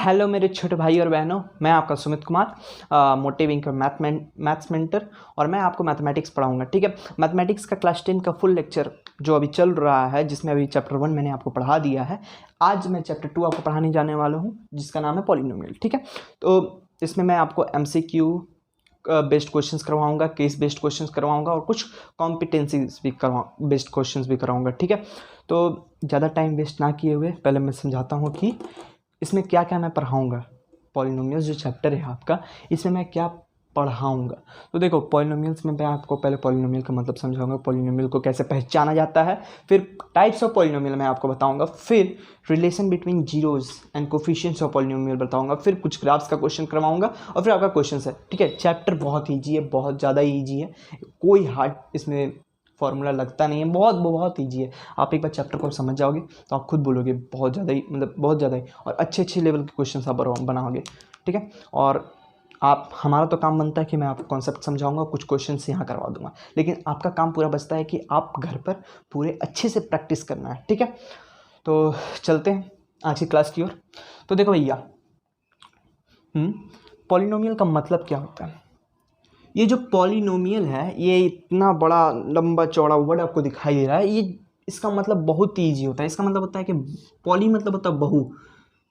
Hello मेरे छोटे भाई और बहनों, मैं आपका सुमित कुमार, मोटिविंग मैथ्स मेंटर, और मैं आपको मैथमेटिक्स पढ़ाऊंगा। ठीक है, मैथमेटिक्स का क्लास 10 का फुल लेक्चर जो अभी चल रहा है, जिसमें अभी चैप्टर 1 मैंने आपको पढ़ा दिया है। आज मैं चैप्टर 2 आपको पढ़ाने जाने वाला हूँ, जिसका नाम है पॉलिनोमियल। ठीक है, तो इसमें मैं आपको MCQ बेस्ड क्वेश्चंस करवाऊंगा, केस बेस्ड क्वेश्चंस करवाऊंगा और कुछ कॉम्पिटेंसीज भी बेस्ड क्वेश्चंस भी कराऊंगा। ठीक है, तो ज़्यादा टाइम वेस्ट ना किए हुए पहले मैं समझाता हूँ कि इसमें क्या क्या मैं पढ़ाऊँगा। पॉलिनोमियल्स जो चैप्टर है आपका, इसमें मैं क्या पढ़ाऊँगा। तो देखो, पॉलिनोमियल्स में मैं आपको पहले पॉलिनोमियल का मतलब समझाऊंगा, पॉलिनोमियल को कैसे पहचाना जाता है, फिर टाइप्स ऑफ पॉलिनोमियल मैं आपको बताऊंगा, फिर relation between zeros and coefficients of polynomial बताऊंगा, फिर कुछ ग्राफ्स का क्वेश्चन करवाऊंगा और फिर आपका क्वेश्चन है। ठीक है, चैप्टर बहुत ईजी है, बहुत ज़्यादा ईजी है, कोई हार्ड इसमें फॉर्मूला लगता नहीं है, बहुत बहुत ईजी है। आप एक बार चैप्टर को समझ जाओगे तो आप खुद बोलोगे बहुत ज़्यादा ही, मतलब बहुत ज़्यादा ही, और अच्छे लेवल के क्वेश्चन आप बनाओगे। ठीक है, और आप, हमारा तो काम बनता है कि मैं आपको कॉन्सेप्ट समझाऊंगा, कुछ क्वेश्चंस यहाँ करवा दूंगा, लेकिन आपका काम पूरा बचता है कि आप घर पर पूरे अच्छे से प्रैक्टिस करना है। ठीक है, तो चलते हैं आज की क्लास की ओर। तो देखो भैया, पॉलिनोमियल का मतलब क्या होता है। ये जो पॉलिनोमियल है, ये इतना बड़ा लंबा चौड़ा वर्ड आपको दिखाई दे रहा है, ये इसका मतलब बहुत ईजी होता है। इसका मतलब होता है कि पॉली मतलब होता है बहु,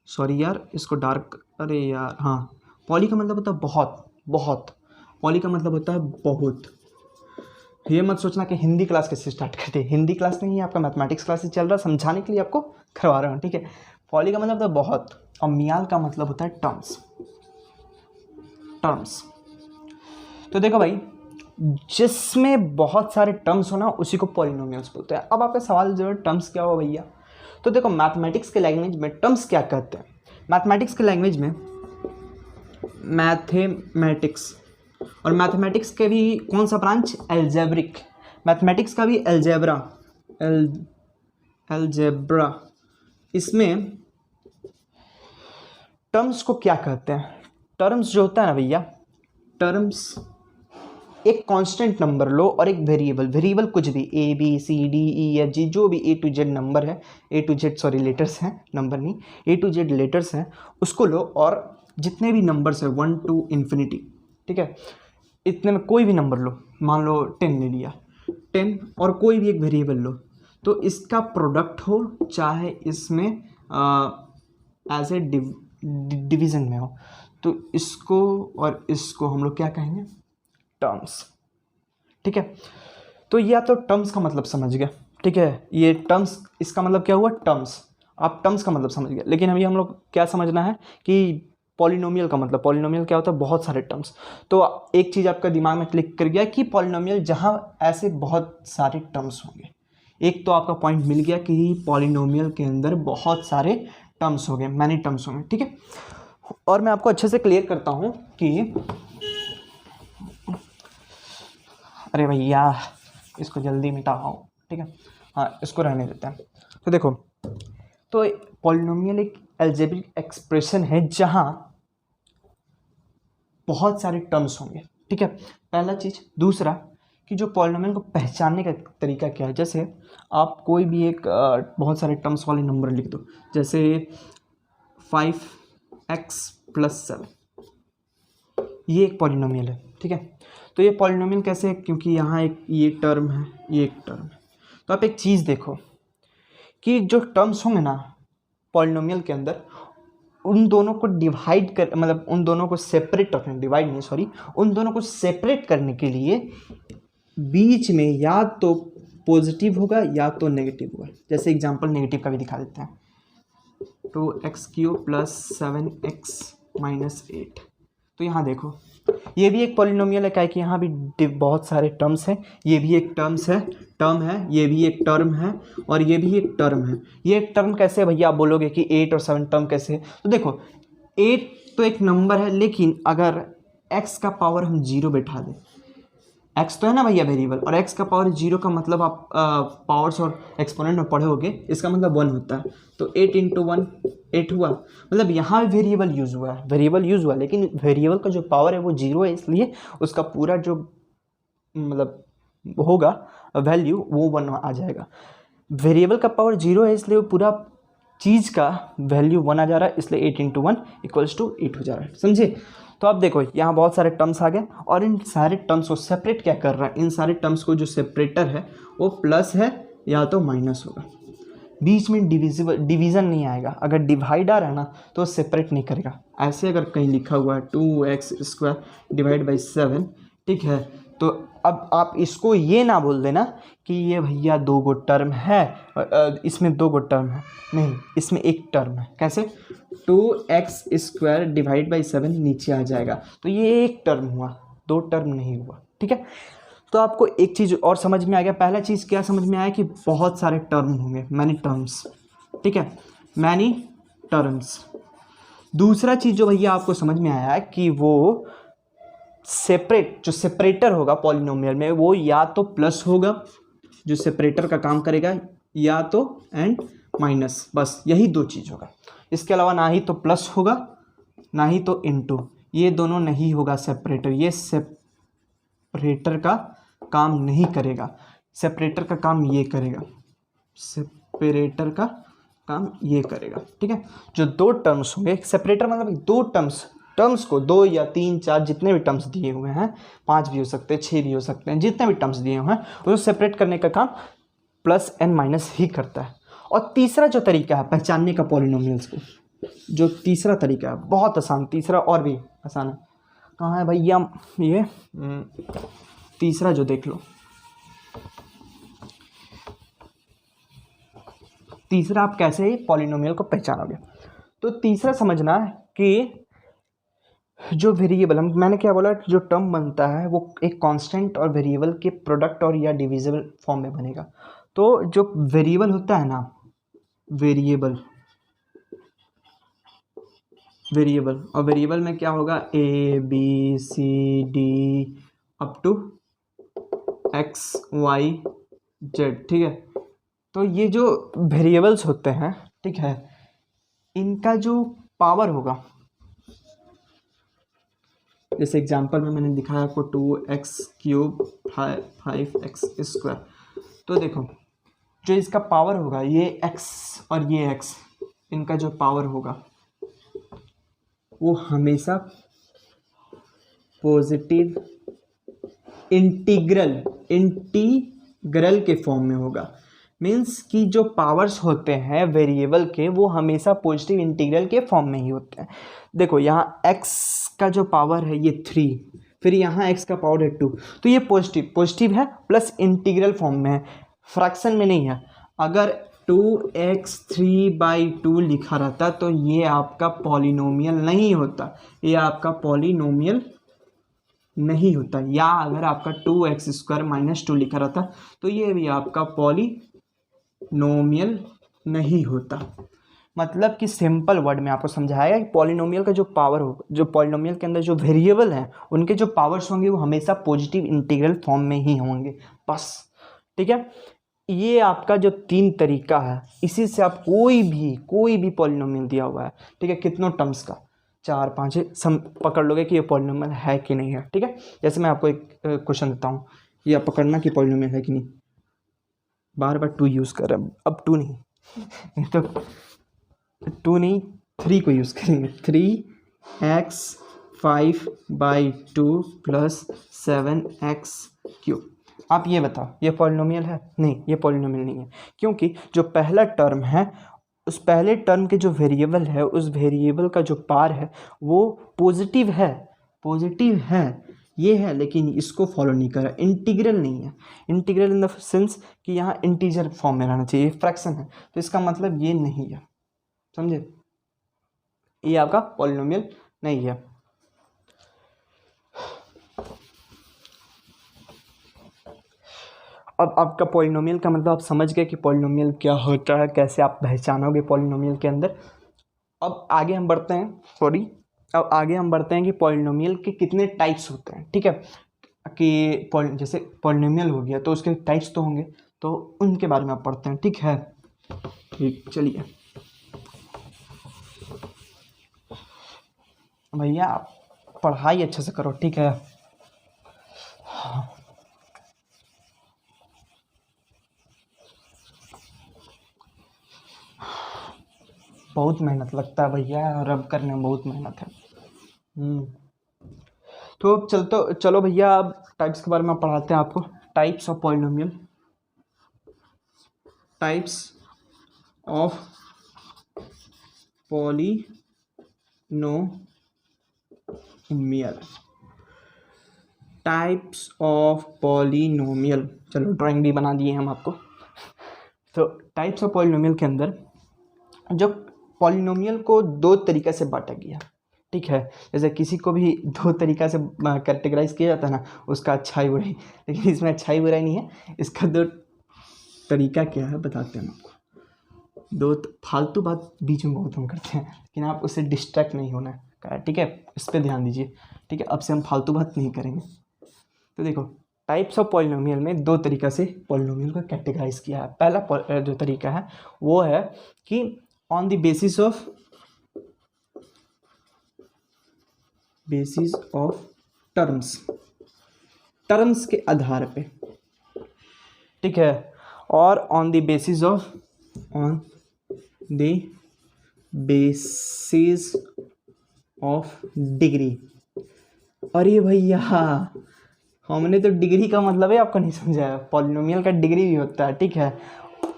सॉरी यार इसको डार्क, अरे यार हाँ, पॉली का मतलब होता है बहुत बहुत, पॉली का मतलब होता है बहुत। ये मत सोचना कि हिंदी क्लास कैसे स्टार्ट करते हैं, हिंदी क्लास नहीं है, आपका मैथमेटिक्स क्लास चल रहा है, समझाने के लिए आपको करवा रहा हूँ। ठीक है, पॉली का मतलब होता है बहुत, और मियाल का मतलब होता है टर्म्स। तो देखो भाई, जिसमें बहुत सारे टर्म्स हो ना, उसी को पॉलिनोमियल्स बोलते हैं। अब आपका सवाल जो है, टर्म्स क्या हो भैया। तो देखो, मैथमेटिक्स के लैंग्वेज में टर्म्स क्या कहते हैं। मैथमेटिक्स के लैंग्वेज में मैथमेटिक्स, और मैथमेटिक्स के भी कौन सा ब्रांच, एल्जेब्रिक, मैथमेटिक्स का भी एल्जेब्रा। इसमें टर्म्स को क्या कहते हैं। टर्म्स जो होता है ना भैया, टर्म्स एक कांस्टेंट नंबर लो और एक वेरिएबल कुछ भी, ABCDEFG जो भी A to Z नंबर है, लेटर्स हैं, नंबर नहीं, A to Z लेटर्स हैं, उसको लो और जितने भी नंबर्स है 1 to infinity, ठीक है, इतने में कोई भी नंबर लो, मान लो 10 ले लिया, 10 और कोई भी एक वेरिएबल लो, तो इसका प्रोडक्ट हो, चाहे इसमें एज ए डिवीज़न में हो, तो इसको और इसको हम लोग क्या कहेंगे, टर्म्स। ठीक है, तो ये आप तो टर्म्स का मतलब समझ गए। ठीक है, ये टर्म्स, इसका मतलब क्या हुआ, टर्म्स, आप टर्म्स का मतलब समझ गए। लेकिन अभी हम लोग क्या समझना है कि पॉलिनोमियल का मतलब, पॉलिनोमियल क्या होता है, बहुत सारे टर्म्स। तो एक चीज़ आपका दिमाग में क्लिक कर गया कि पॉलिनोमियल जहाँ ऐसे बहुत सारे टर्म्स होंगे, एक तो आपका पॉइंट मिल गया कि पॉलिनोमियल के अंदर बहुत सारे टर्म्स हो गए, मैनी टर्म्स होंगे। ठीक है, और मैं आपको अच्छे से क्लियर करता हूँ कि, अरे भैया इसको जल्दी मिटाओ। ठीक है, हाँ इसको रहने देते हैं। तो देखो, तो पॉलिनोमियल एक अलजेब्रिक एक्सप्रेशन है जहाँ बहुत सारे टर्म्स होंगे। ठीक है, पहला चीज़। दूसरा कि जो पॉलिनोमियल को पहचानने का तरीका क्या है, जैसे आप कोई भी एक बहुत सारे टर्म्स वाले नंबर लिख दो, जैसे 5x + 7, ये एक पॉलिनोमियल है। ठीक है, तो ये पॉलिनोमियल कैसे है, क्योंकि यहाँ एक ये टर्म है, ये एक टर्म है। तो आप एक चीज़ देखो कि जो टर्म्स होंगे ना पॉलिनोमियल के अंदर, उन दोनों को डिवाइड कर, मतलब उन दोनों को सेपरेट रखने, डिवाइड नहीं सॉरी, उन दोनों को सेपरेट करने के लिए बीच में या तो पॉजिटिव होगा या तो नेगेटिव होगा। जैसे एग्जांपल नेगेटिव का भी दिखा देते हैं, 2x³ + 7x - 8। तो यहाँ देखो, ये भी एक पॉलिनोमियल है, क्या है कि यहाँ भी बहुत सारे टर्म्स हैं, ये भी एक टर्म है, ये भी एक टर्म है, और ये भी एक टर्म है। ये एक टर्म कैसे है भैया, आप बोलोगे कि 8 और 7 टर्म कैसे है। तो देखो, 8 तो एक नंबर है, लेकिन अगर x का पावर हम 0 बैठा दें, x तो है ना भैया वेरिएबल, और x का पावर 0 का मतलब आप पावर्स और एक्सपोनेंट में पढ़े होगे, इसका मतलब 1 होता है। तो 8 × 1 8 हुआ, मतलब यहाँ वेरिएबल यूज़ हुआ, लेकिन वेरिएबल का जो पावर है वो 0 है, इसलिए उसका पूरा जो मतलब होगा वैल्यू वो 1 आ जाएगा। वेरिएबल का पावर 0 है, इसलिए वो पूरा चीज़ का वैल्यू 1 आ जा रहा है, इसलिए 8 × 1 = 8 हो जा रहा है, समझे। तो अब देखो यहाँ बहुत सारे टर्म्स आ गए और इन सारे टर्म्स को सेपरेट क्या कर रहा है, इन सारे टर्म्स को जो सेपरेटर है वो प्लस है या तो माइनस होगा, बीच में डिवीज़न नहीं आएगा। अगर डिवाइड आ रहा है ना तो सेपरेट नहीं करेगा। ऐसे अगर कहीं लिखा हुआ है 2x² / 7, ठीक है, तो अब आप इसको ये ना बोल देना कि ये भैया 2 गो टर्म है, इसमें 2 गो टर्म है, नहीं, इसमें एक टर्म है। कैसे? 2x² / 7 नीचे आ जाएगा, तो ये एक टर्म हुआ, 2 टर्म नहीं हुआ, ठीक है। तो आपको एक चीज़ और समझ में आ गया। पहला चीज़ क्या समझ में आया कि बहुत सारे टर्म होंगे, मैनी टर्म्स, ठीक है, मैनी टर्म्स। दूसरा चीज़ जो भैया आपको समझ में आया है कि वो जो सेपरेटर होगा पॉलिनोमियल में वो या तो प्लस होगा, जो सेपरेटर का काम करेगा, या तो एंड माइनस, बस यही 2 चीज़ होगा। इसके अलावा ना ही तो प्लस होगा ना ही तो इनटू, ये दोनों नहीं होगा सेपरेटर। ये सेपरेटर का काम नहीं करेगा, सेपरेटर का काम ये करेगा, सेपरेटर का काम ये करेगा, ठीक है। जो 2 टर्म्स होंगे, सेपरेटर मतलब 2 टर्म्स को 2 या 3 4 जितने भी टर्म्स दिए हुए हैं, 5 भी हो सकते हैं, 6 भी हो सकते हैं, जितने भी टर्म्स दिए हुए हैं उसको सेपरेट करने का काम प्लस एंड माइनस ही करता है। और तीसरा जो तरीका है पहचानने का पॉलिनोमियल्स को, जो तीसरा तरीका है बहुत आसान, तीसरा और भी आसान है। कहाँ है भैया ये तीसरा जो देख लो, तीसरा आप कैसे पॉलिनोमियल को पहचानोगे। तो तीसरा समझना है कि जो वेरिएबल, मैंने क्या बोला, जो टर्म बनता है वो एक कांस्टेंट और वेरिएबल के प्रोडक्ट और या डिविजिबल फॉर्म में बनेगा। तो जो वेरिएबल होता है ना, वेरिएबल और वेरिएबल में क्या होगा, A B C D up to X Y Z, ठीक है। तो ये जो वेरिएबल्स होते हैं, ठीक है, इनका जो पावर होगा, जैसे एग्जांपल में मैंने दिखाया आपको 2x³ 5x²। तो देखो जो इसका पावर होगा, ये x और ये x, इनका जो पावर होगा वो हमेशा पॉजिटिव इंटीग्रल के फॉर्म में होगा। मीन्स कि जो पावर्स होते हैं वेरिएबल के वो हमेशा पॉजिटिव इंटीग्रल के फॉर्म में ही होते हैं। देखो यहाँ x का जो पावर है ये 3, फिर यहाँ x का पावर है 2, तो ये पॉजिटिव है प्लस इंटीग्रल फॉर्म में है, फ्रैक्शन में नहीं है। अगर 2x3/2 लिखा रहता तो ये आपका पॉलिनोमियल नहीं होता, ये आपका पॉलिनोमियल नहीं होता। या अगर आपका 2x² - 2 लिखा रहता तो ये भी आपका पॉलिनोमियल नहीं होता। मतलब कि सिंपल वर्ड में आपको समझाया कि पॉलिनोमियल का जो पावर होगा, जो पॉलिनोमियल के अंदर जो वेरिएबल हैं उनके जो पावर्स होंगे वो हमेशा पॉजिटिव इंटीग्रल फॉर्म में ही होंगे, बस, ठीक है। ये आपका जो 3 तरीका है, इसी से आप कोई भी पॉलिनोमियल दिया हुआ है, ठीक है, कितनों टर्म्स का 4 5 सम पकड़ लोगे कि ये पॉलिनोमियल है कि नहीं है, ठीक है। जैसे मैं आपको एक क्वेश्चन देता हूँ, ये आप पकड़ना कि पॉलिनोमियल है कि नहीं। बार 2 यूज़ कर रहे हैं, अब 2 नहीं तो 2 नहीं 3 को यूज़ करेंगे। 3x5/2 + 7x³ आप ये बताओ ये पॉलिनोमियल है? नहीं, ये पॉलिनोमियल नहीं है, क्योंकि जो पहला टर्म है उस पहले टर्म के जो वेरिएबल है उस वेरिएबल का जो पार है वो पॉजिटिव है, ये है, लेकिन इसको फॉलो नहीं कर रहा, इंटीग्रल नहीं है। इंटीग्रल इन द सेंस कि यहाँ इंटीजर फॉर्म में रहना चाहिए, फ्रैक्शन है, तो इसका मतलब ये नहीं है, समझे, ये आपका पॉलिनोमियल नहीं है। अब आपका पॉलिनोमियल का मतलब आप समझ गए कि पॉलिनोमियल क्या होता है, कैसे आप पहचानोगे पॉलिनोमियल के अंदर। अब आगे हम बढ़ते हैं कि पॉलिनोमियल के कितने टाइप्स होते हैं, ठीक है, कि जैसे पॉलिनोमियल हो गया तो उसके टाइप्स तो होंगे, तो उनके बारे में आप पढ़ते हैं, ठीक है। ठीक, चलिए भैया आप पढ़ाई अच्छे से करो, ठीक है। बहुत मेहनत लगता है भैया, रब करने में बहुत मेहनत है। तो चलो भैया, अब टाइप्स के बारे में पढ़ाते हैं आपको। Types of polynomial, types of polynomial, types of polynomial. चलो ड्राइंग भी बना दिए हम आपको। तो टाइप्स ऑफ पॉलिनोमियल के अंदर जो पॉलिनोमियल को दो तरीके से बांटा गया, ठीक है। जैसे किसी को भी दो तरीक़ा से कैटेगराइज किया जाता है ना, उसका अच्छाई बुराई, लेकिन इसमें अच्छाई बुराई नहीं है। इसका दो तरीका क्या है बताते हैं आपको। दो फालतू बात बीच में बहुत हम करते हैं, लेकिन आप उससे डिस्ट्रैक्ट नहीं होना है, ठीक है। इस पर ध्यान दीजिए, ठीक है। अब से हम फालतू बात नहीं करेंगे। तो देखो, टाइप्स ऑफ पॉलिनोमियल में दो तरीक़ा से पॉलिनोमियल को कैटेगराइज किया है। पहला जो तरीका है वो है कि on the basis of terms के आधार पे, ठीक है। और on the basis of degree. अरे भैया, हमने तो डिग्री का मतलब है आपको नहीं समझाया। पॉलिनोमियल का डिग्री भी होता है, ठीक है।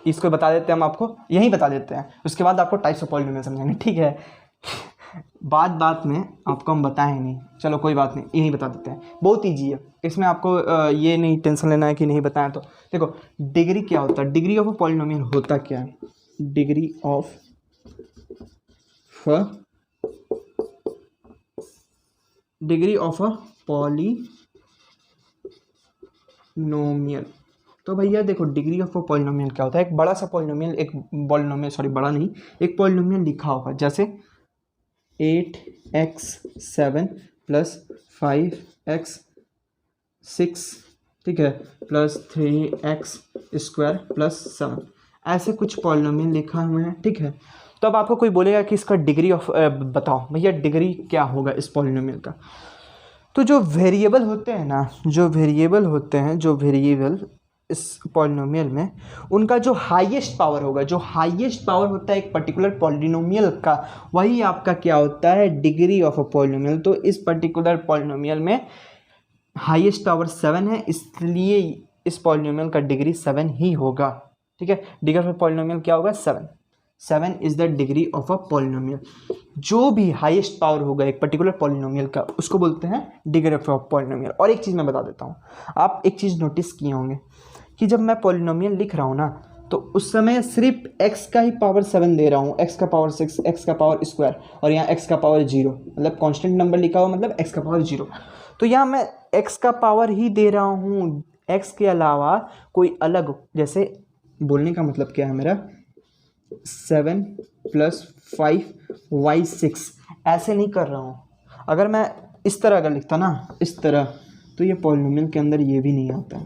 इसको बता देते हैं हम आपको, यही बता देते हैं, उसके बाद आपको टाइप्स ऑफ पॉलिनोमियल समझाएंगे, ठीक है। बात में आपको हम बताएं नहीं, चलो कोई बात नहीं, यही बता देते हैं। बहुत ईजी है, इसमें आपको ये नहीं टेंशन लेना है कि नहीं बताएं। तो देखो, डिग्री क्या होता है, डिग्री ऑफ अ पॉलिनोमियल होता क्या है। Degree of a polynomial. तो भैया देखो, डिग्री ऑफ अ पॉलिनोमियल क्या होता है। एक बड़ा सा पॉलिनोमियल, एक पॉलिनोमियल लिखा होगा, जैसे 8x7 + 5x6, ठीक है, + 3x² + 7, ऐसे कुछ पॉलिनोमियल लिखा हुए हैं, ठीक है। तो अब आपको कोई बोलेगा कि इसका डिग्री ऑफ बताओ भैया, डिग्री क्या होगा इस पॉलिनोमियल का। तो जो वेरिएबल होते हैं इस पॉलिनोमियल में, उनका जो हाईएस्ट पावर होगा, जो हाईएस्ट पावर होता है एक पर्टिकुलर पॉलिनोमियल का, वही आपका क्या होता है, डिग्री ऑफ अ पॉलिनोमियल। तो इस पर्टिकुलर पॉलिनोमियल में हाईएस्ट पावर 7 है, इसलिए इस पॉलिनोमियल का डिग्री 7 ही होगा, ठीक है। डिग्री ऑफ अ पॉलिनोमियल क्या होगा, 7 is the degree of a polynomial. जो भी हाईएस्ट पावर होगा एक पर्टिकुलर पॉलिनोमियल का, उसको बोलते हैं डिग्री ऑफ अ पॉलिनोमियल। और एक चीज़ मैं बता देता हूँ, आप एक चीज़ नोटिस किए होंगे कि जब मैं पॉलिनोमियल लिख रहा हूँ ना, तो उस समय सिर्फ x का ही पावर 7 दे रहा हूँ, x का पावर 6, x का पावर स्क्वायर, और यहाँ x का पावर 0, मतलब कांस्टेंट नंबर लिखा हुआ, मतलब x का पावर 0। तो यहाँ मैं x का पावर ही दे रहा हूँ, x के अलावा कोई अलग, जैसे बोलने का मतलब क्या है मेरा, 7 + 5y6, ऐसे नहीं कर रहा हूँ। अगर मैं इस तरह अगर लिखता ना, इस तरह, तो ये पॉलिनोमियल के अंदर ये भी नहीं आता,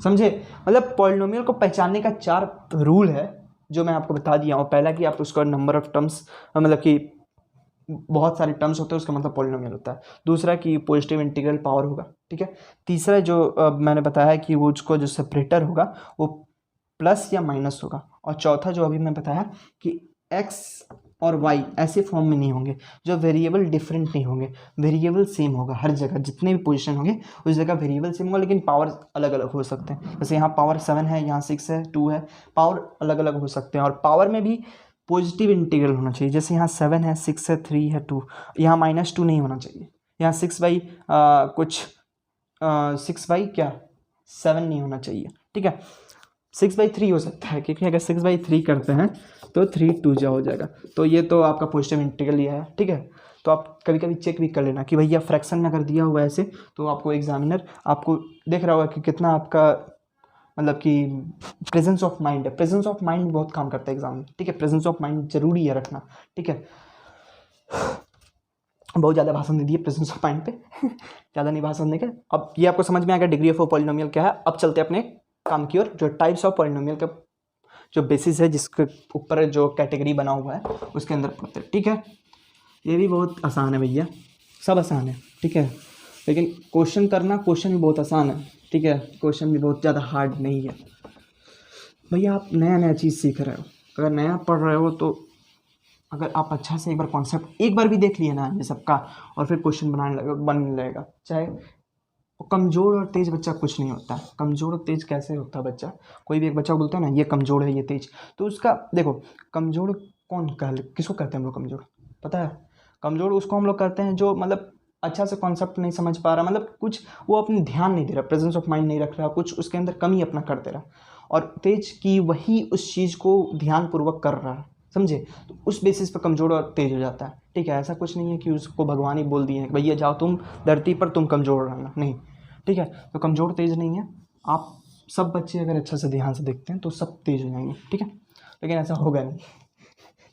समझे। मतलब पॉलिनोमियल को पहचानने का 4 रूल है, जो मैं आपको बता दिया हूँ। पहला कि आप उसका नंबर ऑफ टर्म्स, मतलब कि बहुत सारे टर्म्स होते हैं, उसका मतलब पॉलिनोमियल होता है। दूसरा कि पॉजिटिव इंटीग्रल पावर होगा, ठीक है। तीसरा जो मैंने बताया कि वो उसको जो सेपरेटर होगा वो प्लस या माइनस होगा। और चौथा जो अभी मैं बताया कि x और y ऐसे फॉर्म में नहीं होंगे, जो वेरिएबल डिफरेंट नहीं होंगे, वेरिएबल सेम होगा हर जगह, जितने भी पोजीशन होंगे उस जगह वेरिएबल सेम होगा, लेकिन पावर अलग अलग हो सकते हैं। जैसे यहाँ पावर 7 है, यहाँ 6 है, 2 है, पावर अलग अलग हो सकते हैं। और पावर में भी पॉजिटिव इंटीग्रल होना चाहिए, जैसे यहाँ 7 है, 6 है, 3 है, 2, यहाँ -2 नहीं होना चाहिए। यहाँ 6/7 नहीं होना चाहिए, ठीक है। 6/3 हो सकता है, क्योंकि अगर 6/3 करते हैं तो 3 2 जा हो जाएगा। तो ये तो आपका पॉजिटिव इंटीग्रल ये है, ठीक है। तो आप कभी कभी चेक भी कर लेना कि भैया फ्रैक्शन में अगर दिया हुआ है ऐसे, तो आपको एग्जामिनर आपको देख रहा होगा कि कितना आपका, मतलब कि प्रेजेंस ऑफ माइंड है। प्रेजेंस ऑफ माइंड बहुत काम करता है एग्जाम में, ठीक है। प्रेजेंस ऑफ माइंड जरूरी है रखना, ठीक है। बहुत ज़्यादा भाषण दे दिए प्रेजेंस ऑफ माइंड पे ज़्यादा नहीं भाषण देंगे। अब ये आपको समझ में आ गया डिग्री ऑफ पॉलिनोमियल क्या है। अब चलते हैं अपने काम की ओर, जो टाइप्स ऑफ पॉलिनोमियल का जो बेसिस है, जिसके ऊपर जो कैटेगरी बना हुआ है, उसके अंदर पढ़ते हैं, ठीक है। ये भी बहुत आसान है भैया, सब आसान है, ठीक है। लेकिन क्वेश्चन भी बहुत आसान है, ठीक है। क्वेश्चन भी बहुत ज़्यादा हार्ड नहीं है भैया। आप नया चीज़ सीख रहे हो, अगर नया पढ़ रहे हो तो अगर आप अच्छा से एक बार कॉन्सेप्ट एक बार भी देख लिए ना ये सबका, और फिर क्वेश्चन बनने लगेगा। चाहे कमज़ोर और तेज बच्चा कुछ नहीं होता है। कमज़ोर और तेज कैसे होता है बच्चा, कोई भी एक बच्चा बोलता है ना ये कमज़ोर है ये तेज, तो उसका देखो कमज़ोर किसको कहते हैं हम लोग कमज़ोर, पता है? कमज़ोर उसको हम लोग कहते हैं जो मतलब अच्छा से कॉन्सेप्ट नहीं समझ पा रहा, मतलब कुछ वो अपने ध्यान नहीं दे रहा, प्रेजेंस ऑफ माइंड नहीं रख रहा, कुछ उसके अंदर कमी अपना कर दे रहा। और तेज की वही उस चीज़ को ध्यानपूर्वक कर रहा है, समझे? तो उस बेसिस पर कमज़ोर और तेज हो जाता है। ठीक है, ऐसा कुछ नहीं है कि उसको भगवान ही बोल दिए हैं भैया जाओ तुम धरती पर तुम कमज़ोर रहना, नहीं। ठीक है, तो कमज़ोर तेज नहीं है। आप सब बच्चे अगर अच्छा से ध्यान से देखते हैं तो सब तेज हो जाएंगे। ठीक है, लेकिन ऐसा होगा नहीं।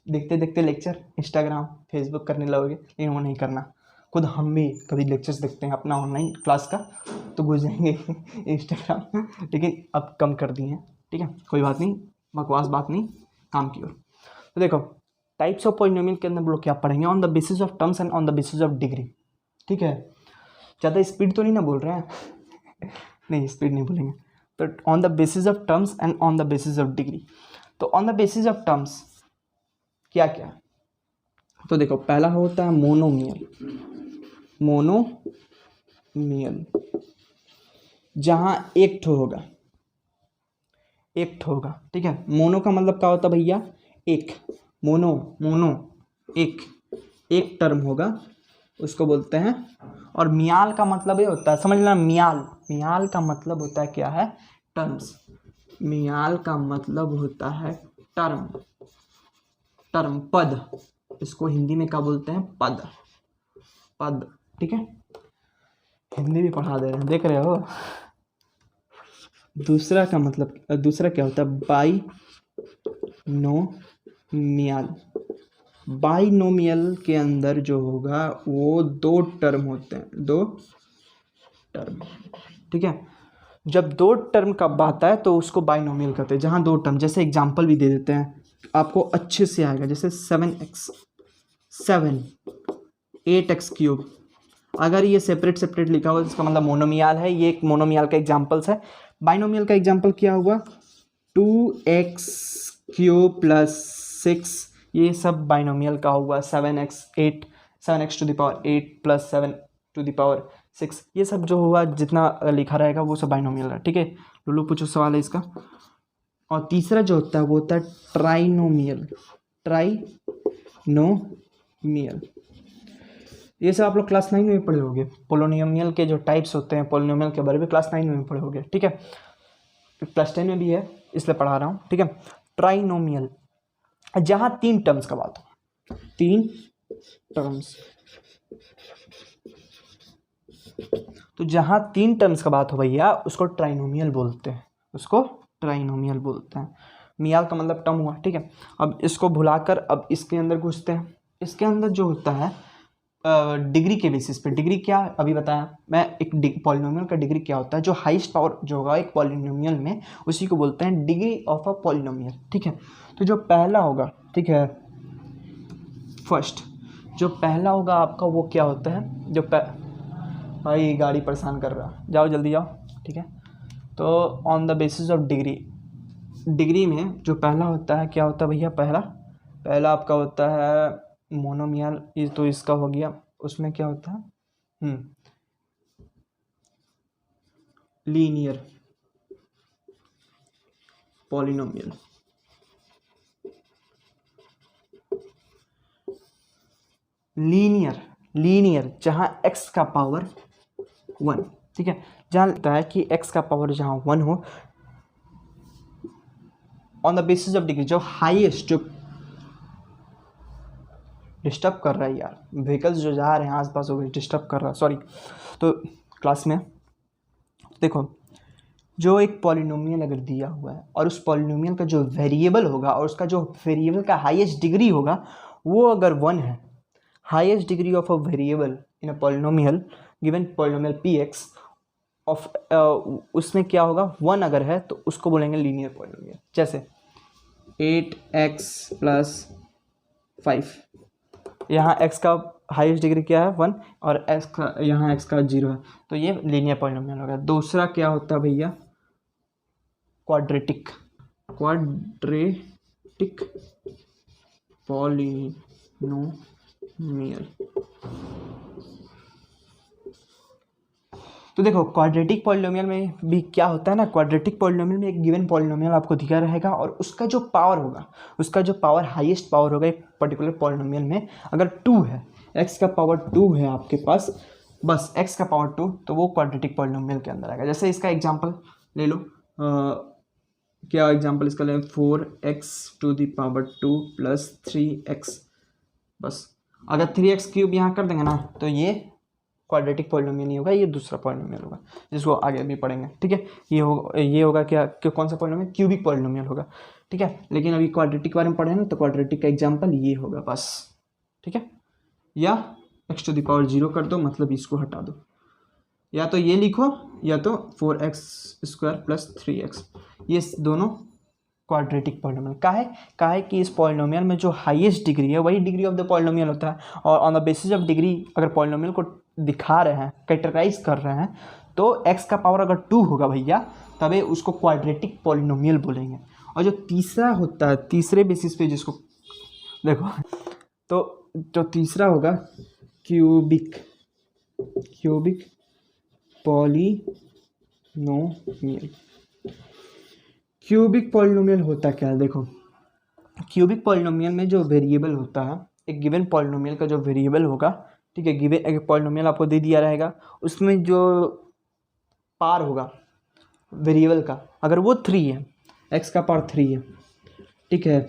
देखते देखते लेक्चर इंस्टाग्राम फेसबुक करने लगोगे, लेकिन वो नहीं करना। खुद हम भी कभी लेक्चर्स देखते हैं अपना ऑनलाइन क्लास का तो घुस जाएंगे इंस्टाग्राम, लेकिन अब कम कर दिए हैं। ठीक है, कोई बात नहीं, बकवास बात नहीं, काम की ओर। तो देखो टाइप्स ऑफ पॉलिनोमियल के अंदर हम लोग क्या पढ़ेंगे, on the basis of terms and on the basis of degree. ठीक है, ज़्यादा स्पीड तो नहीं ना बोल रहे हैं नहीं स्पीड नहीं बोलेंगे। तो on the basis of terms and on the basis of degree. तो on the basis of terms क्या क्या, तो देखो पहला होता है मोनोमियल। मोनोमियल जहाँ एक ठो होगा, एक ठो होगा। ठीक है, मोनो का मतलब क्या होता है भैया, एक। मोनो एक टर्म होगा उसको बोलते हैं। और मियाल का मतलब ये होता है, समझ लेना, मियाल का मतलब होता है क्या है, टर्म्स। मियाल का मतलब होता है टर्म, पद। इसको हिंदी में क्या बोलते हैं, पद। ठीक है, हिंदी भी पढ़ा दे रहे हैं, देख रहे हो। दूसरा का मतलब, दूसरा क्या होता है, बाइनोमियल के अंदर जो होगा वो दो टर्म होते हैं, दो टर्म। ठीक है, जब दो टर्म का बात आता है तो उसको बाइनोमियल कहते हैं। जहाँ दो टर्म, जैसे एग्जांपल भी दे देते हैं आपको अच्छे से आएगा, जैसे 8x3, अगर ये सेपरेट लिखा हुआ इसका मतलब मोनोमियल है। ये एक मोनोमियल का एग्जांपल्स है। बाइनोमियल का एग्जांपल क्या हुआ, 2x³ + 6, ये सब बाइनोमियल का हुआ। 7x to the power 8 + 7 to the power 6, ये सब जो हुआ जितना लिखा रहेगा वो सब बाइनोमियल है। ठीक है, लुल्लू पूछो सवाल है इसका। और तीसरा जो होता है वो होता है ट्राइनोमियल। ये सब आप लोग क्लास 9 में पढ़े होंगे। पोलिनोमियल के जो टाइप्स होते हैं, पोलिनोमियल के बारे में क्लास 9 में पढ़े होंगे। ठीक है, क्लास 10 में भी है इसलिए पढ़ा रहा हूँ। ठीक है, ट्राइनोमियल जहाँ 3 टर्म्स का बात हो, 3 टर्म्स, तो जहाँ 3 टर्म्स का बात हो भैया उसको ट्राइनोमियल बोलते हैं, मियाल का मतलब टर्म हुआ। ठीक है, अब इसको भुलाकर अब इसके अंदर घुसते हैं। इसके अंदर जो होता है डिग्री के बेसिस पे, डिग्री क्या अभी बताया मैं, एक पॉलिनोमियल का डिग्री क्या होता है, जो हाईएस्ट पावर जो होगा एक पॉलिनोमियल में उसी को बोलते हैं डिग्री ऑफ अ पॉलिनोमियल। ठीक है, तो जो पहला होगा, ठीक है, फर्स्ट जो पहला होगा आपका वो क्या होता है, जो भाई गाड़ी परेशान कर रहा, जाओ जल्दी जाओ। ठीक है, तो on the basis of degree में जो पहला होता है क्या होता है भैया, पहला आपका होता है मोनोमियल। ये तो इसका हो गया, उसमें क्या होता है लीनियर पॉलिनोमियल। लीनियर जहाँ x का पावर 1, ठीक है, जहाँ लगता है कि x का पावर जहाँ 1 हो, on the basis of degree जो हाईएस्ट, जो डिस्टर्ब कर रहा है यार, व्हीकल्स जो जा रहे हैं आसपास हो गए, डिस्टर्ब कर रहा है, सॉरी। तो क्लास में देखो, जो एक पॉलिनोमियल अगर दिया हुआ है और उस पॉलिनोमियल का जो वेरिएबल होगा और उसका जो वेरिएबल का हाईएस्ट डिग्री होगा वो अगर 1 है, highest degree of a variable in a polynomial given polynomial px of, उसमें क्या होगा 1 अगर है तो उसको बोलेंगे लीनियर पॉलिनोमियल। जैसे 8x + 5, यहाँ x का हाईएस्ट डिग्री क्या है 1 और x का यहाँ x का 0 है, तो ये लीनियर पॉलिनोमियल हो गया। दूसरा क्या होता है भैया, क्वाड्रेटिक पॉलिनोमियल। तो देखो क्वाड्रेटिक पॉलिनोमियल में भी क्या होता है ना, क्वाड्रेटिक पॉलिनोमियल में एक गिवन पॉलिनोमियल आपको दिखा रहेगा और उसका जो पावर होगा, उसका जो पावर हाईएस्ट पावर होगा एक पर्टिकुलर पॉलिनोमियल में, अगर 2 है, x का पावर 2 है आपके पास, बस x का पावर 2, तो वो क्वाड्रेटिक पॉलिनोमियल के अंदर आएगा। जैसे इसका एग्जांपल ले लो, क्या एग्जांपल इसका ले, 4x⁻² + 3x, बस अगर 3x क्यूब यहाँ कर देंगे ना तो ये क्वाड्रेटिक पॉलिनोमियल नहीं होगा, ये दूसरा पॉलिनोमियल होगा जिसको आगे भी पढ़ेंगे, ठीक है। ये होगा क्या, कौन सा पॉलिनोमियल, क्यूबिक पॉलिनोमियल होगा, ठीक है। लेकिन अभी क्वाड्रेटिक के बारे में पढ़े ना, तो क्वाड्रेटिक का एग्जांपल ये होगा बस, ठीक है। या x⁻0 कर दो, मतलब इसको हटा दो, या तो ये लिखो या तो 4x² + 3x, ये दोनों क्वाड्रेटिक पॉलिनोमियल का है कि इस पॉलिनोमियल में जो हाईएस्ट डिग्री है वही डिग्री ऑफ द पॉलिनोमियल होता है, और on the basis of degree अगर पॉलिनोमियल को दिखा रहे हैं, कैरेक्टराइज कर रहे हैं, तो x का पावर अगर 2 होगा भैया, तभी उसको क्वाड्रेटिक पॉलिनोमियल बोलेंगे। और जो तीसरा होता है, तीसरे बेसिस पे जिसको देखो, तो जो तीसरा होगा क्यूबिक पॉलिनोमियल। क्यूबिक पॉलिनोमियल होता क्या है, देखो क्यूबिक पॉलिनोमियल में जो वेरिएबल होता है, एक गिवन पॉलिनोमियल का जो वेरिएबल होगा, ठीक है, गिवन एक पॉलिनोमियल आपको दे दिया रहेगा, उसमें जो पावर होगा वेरिएबल का, अगर वो 3 है, x का पावर 3 है, ठीक है,